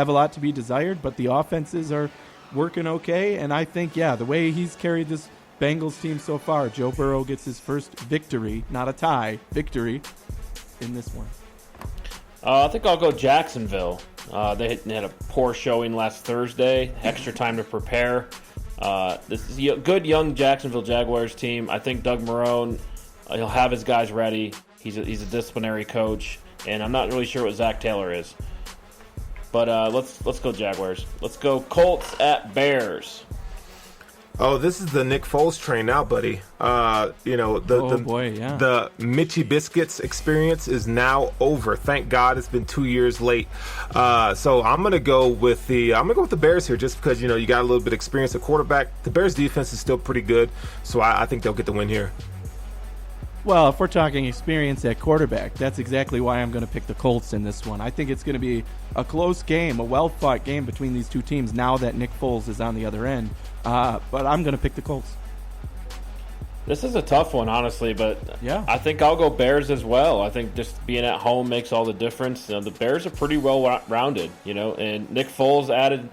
a lot to be desired, but the offenses are working okay. And I think, the way he's carried this Bengals team so far, Joe Burrow gets his first victory, not a tie, victory in this one. I think I'll go Jacksonville. They had a poor showing last Thursday, extra time to prepare. This is a good young Jacksonville Jaguars team. I think Doug Marrone, he'll have his guys ready. He's a disciplinary coach. And I'm not really sure what Zach Taylor is. But let's go Jaguars. Let's go Colts at Bears. Oh, this is the Nick Foles train now, buddy. The Mitchie Biscuits experience is now over. Thank God it's been 2 years late. So I'm gonna go with the Bears here, just because you got a little bit of experience at quarterback. The Bears defense is still pretty good, so I think they'll get the win here. Well, if we're talking experience at quarterback, that's exactly why I'm going to pick the Colts in this one. I think it's going to be a close game, a well-fought game between these two teams now that Nick Foles is on the other end. But I'm going to pick the Colts. This is a tough one, honestly, but yeah. I think I'll go Bears as well. I think just being at home makes all the difference. The Bears are pretty well-rounded, and Nick Foles added,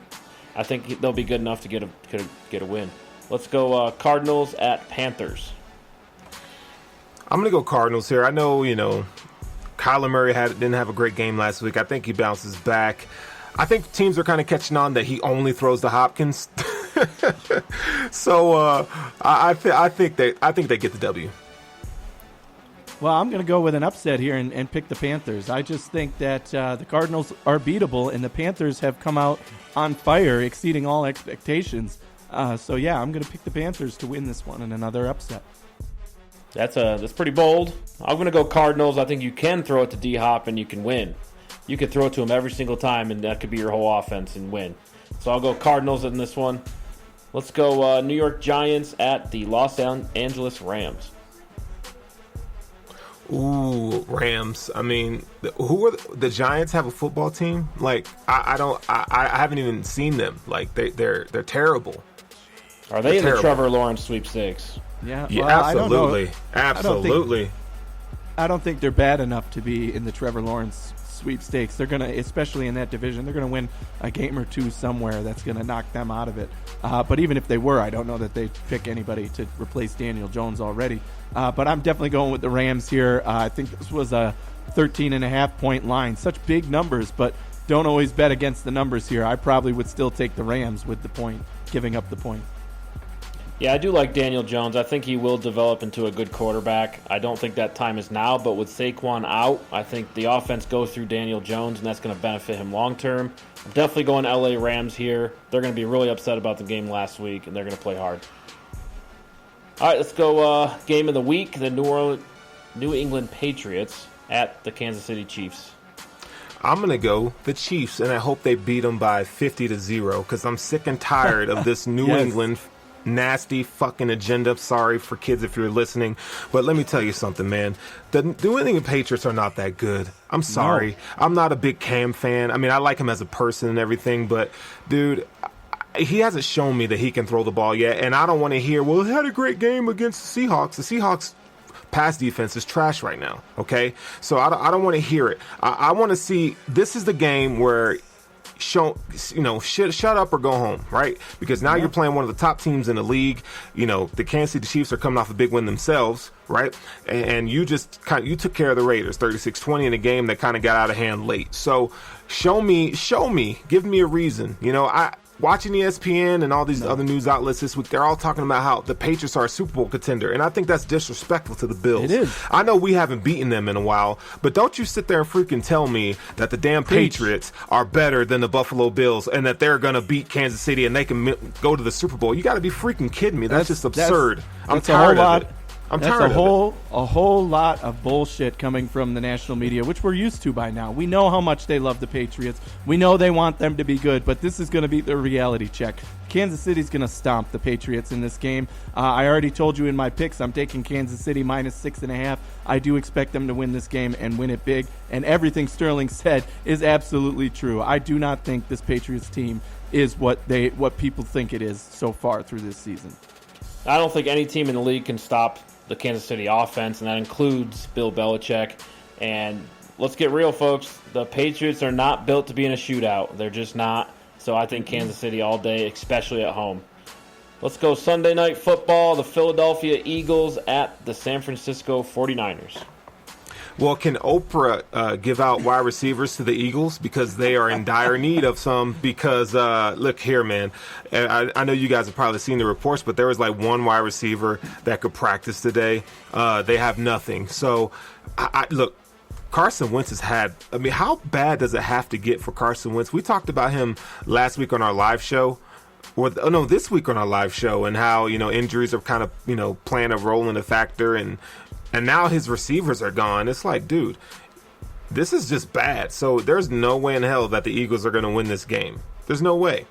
I think they'll be good enough to get a win. Let's go Cardinals at Panthers. I'm going to go Cardinals here. I know, Kyler Murray didn't have a great game last week. I think he bounces back. I think teams are kind of catching on that he only throws to Hopkins. So I think they get the W. Well, I'm going to go with an upset here and pick the Panthers. I just think that the Cardinals are beatable, and the Panthers have come out on fire, exceeding all expectations. So, yeah, I'm going to pick the Panthers to win this one in another upset. That's pretty bold. I'm going to go Cardinals. I think you can throw it to D-Hop and you can win. You could throw it to him every single time, and that could be your whole offense and win. So I'll go Cardinals in this one. Let's go New York Giants at the Los Angeles Rams. Ooh, Rams. I mean, who are the Giants? Have a football team? Like, I haven't even seen them. Like, they're terrible. Are they in the Trevor Lawrence sweepstakes? Yeah, well, absolutely. Absolutely. I don't think they're bad enough to be in the Trevor Lawrence sweepstakes. They're going to, especially in that division, they're going to win a game or two somewhere that's going to knock them out of it. But even if they were, I don't know that they'd pick anybody to replace Daniel Jones already. But I'm definitely going with the Rams here. I think this was a 13.5-point line. Such big numbers, but don't always bet against the numbers here. I probably would still take the Rams with the point, giving up the point. Yeah, I do like Daniel Jones. I think he will develop into a good quarterback. I don't think that time is now, but with Saquon out, I think the offense goes through Daniel Jones, and that's going to benefit him long term. I'm definitely going LA Rams here. They're going to be really upset about the game last week, and they're going to play hard. All right, let's go game of the week, the New England Patriots at the Kansas City Chiefs. I'm going to go the Chiefs, and I hope they beat them by 50-0 because I'm sick and tired of this New England nasty fucking agenda. Sorry for kids if you're listening, but let me tell you something, man. The New England Patriots are not that good. I'm sorry. No. I'm not a big Cam fan. I mean, I like him as a person and everything, but dude, he hasn't shown me that he can throw the ball yet, and I don't want to hear, well, he had a great game against the Seahawks. The Seahawks pass defense is trash right now, okay? So I don't want to hear it. I want to see, this is the game where shut up or go home, right? Because now you're playing one of the top teams in the league. The Kansas City Chiefs are coming off a big win themselves, right? And you just you took care of the Raiders 36-20 in a game that kind of got out of hand late. So show me, give me a reason. Watching ESPN and all these other news outlets this week, they're all talking about how the Patriots are a Super Bowl contender, and I think that's disrespectful to the Bills. It is. I know we haven't beaten them in a while, but don't you sit there and freaking tell me that the damn Patriots are better than the Buffalo Bills and that they're going to beat Kansas City and they can go to the Super Bowl. You got to be freaking kidding me. That's just absurd. I'm tired of it. That's a whole lot of bullshit coming from the national media, which we're used to by now. We know how much they love the Patriots. We know they want them to be good, but this is going to be their reality check. Kansas City's going to stomp the Patriots in this game. I already told you in my picks, I'm taking Kansas City minus 6.5. I do expect them to win this game and win it big, and everything Sterling said is absolutely true. I do not think this Patriots team is what people think it is so far through this season. I don't think any team in the league can stop the Kansas City offense, and that includes Bill Belichick. And let's get real, folks. The Patriots are not built to be in a shootout. They're just not. So I think Kansas City all day, especially at home. Let's go Sunday Night Football, the Philadelphia Eagles at the San Francisco 49ers. Well, can Oprah give out wide receivers to the Eagles because they are in dire need of some? Because look here, man. I know you guys have probably seen the reports, but there was like one wide receiver that could practice today. They have nothing. So, look, Carson Wentz has had, I mean, how bad does it have to get for Carson Wentz? We talked about him last week on our live show, this week on our live show, and how, injuries are kind of, playing a role in the factor, and now his receivers are gone. It's like, dude, this is just bad. So there's no way in hell that the Eagles are going to win this game. There's no way.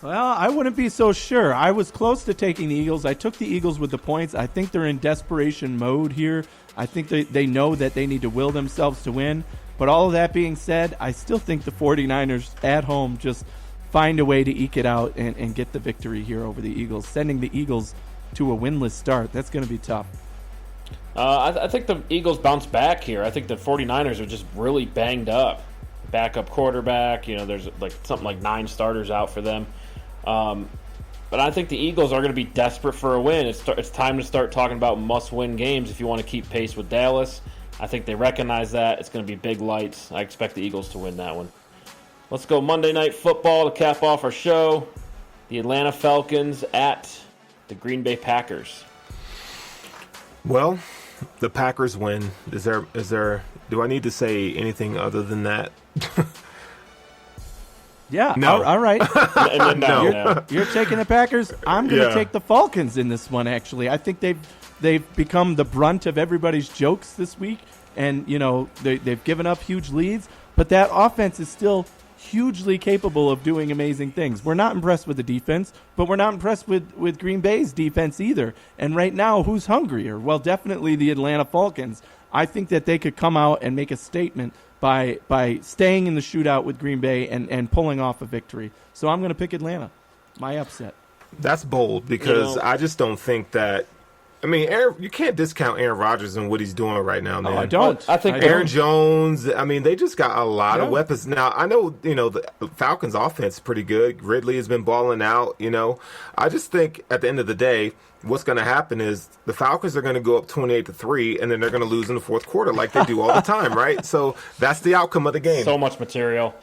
Well, I wouldn't be so sure. I was close to taking the Eagles. I took the Eagles with the points. I think they're in desperation mode here. I think they know that they need to will themselves to win. But all of that being said, I still think the 49ers at home just find a way to eke it out and get the victory here over the Eagles. Sending the Eagles to a winless start, that's going to be tough. I think the Eagles bounce back here. I think the 49ers are just really banged up. Backup quarterback, there's something like 9 starters out for them. But I think the Eagles are going to be desperate for a win. It's time to start talking about must-win games if you want to keep pace with Dallas. I think they recognize that. It's going to be big lights. I expect the Eagles to win that one. Let's go Monday Night Football to cap off our show. The Atlanta Falcons at the Green Bay Packers. Well, the Packers win. Is there? Do I need to say anything other than that? Yeah. No. All right. No. You're taking the Packers. I'm going to take the Falcons in this one. Actually, I think they've become the brunt of everybody's jokes this week, and they've given up huge leads. But that offense is still hugely capable of doing amazing things. We're not impressed with the defense, but we're not impressed with Green Bay's defense either. And right now, who's hungrier? Well, definitely the Atlanta Falcons. I think that they could come out and make a statement by staying in the shootout with Green Bay and pulling off a victory. So I'm going to pick Atlanta. My upset. That's bold because I just don't think that. I mean, you can't discount Aaron Rodgers and what he's doing right now, man. Oh, I don't. I think Aaron Jones. I mean, they just got a lot of weapons now. I know, the Falcons' offense is pretty good. Ridley has been balling out. I just think at the end of the day, what's going to happen is the Falcons are going to go up 28-3, and then they're going to lose in the fourth quarter like they do all the time, right? So that's the outcome of the game. So much material.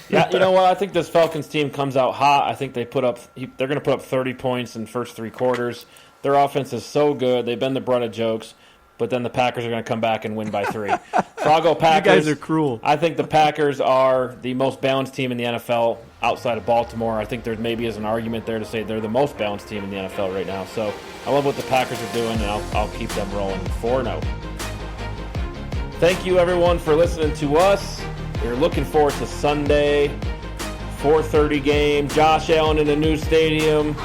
Yeah, you know what? I think this Falcons team comes out hot. I think they're going to put up 30 points in the first 3 quarters. Their offense is so good. They've been the brunt of jokes, but then the Packers are going to come back and win by 3. So I'll go Packers. You guys are cruel. I think the Packers are the most balanced team in the NFL outside of Baltimore. I think there maybe is an argument there to say they're the most balanced team in the NFL right now. So I love what the Packers are doing, and I'll keep them rolling 4-0. Thank you, everyone, for listening to us. We're looking forward to Sunday, 4:30 game. Josh Allen in a new stadium.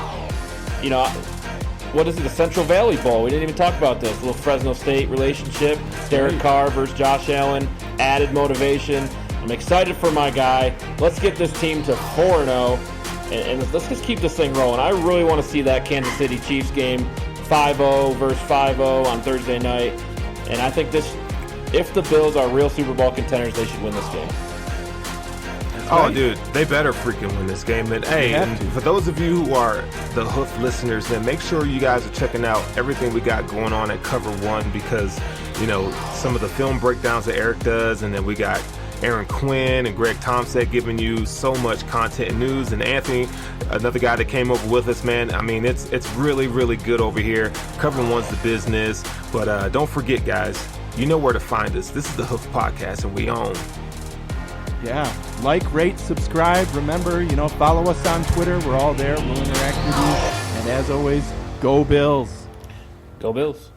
What is it, the Central Valley Bowl? We didn't even talk about this. A little Fresno State relationship. Derek Carr versus Josh Allen. Added motivation. I'm excited for my guy. Let's get this team to 4-0, and let's just keep this thing rolling. I really want to see that Kansas City Chiefs game, 5-0 versus 5-0 on Thursday night. And I think if the Bills are real Super Bowl contenders, they should win this game. Oh, dude, they better freaking win this game. And hey, and for those of you who are the Hoof listeners, then make sure you guys are checking out everything we got going on at Cover One, because some of the film breakdowns that Eric does, and then we got Aaron Quinn and Greg Tomsek giving you so much content and news, and Anthony, another guy that came over with us, man. I mean, it's really, really good over here. Cover One's the business, but don't forget, guys, you know where to find us. This is the Hoof Podcast, and we own. Yeah. Like, rate, subscribe. Remember, follow us on Twitter. We're all there. We'll interact with you. And as always, go Bills. Go Bills.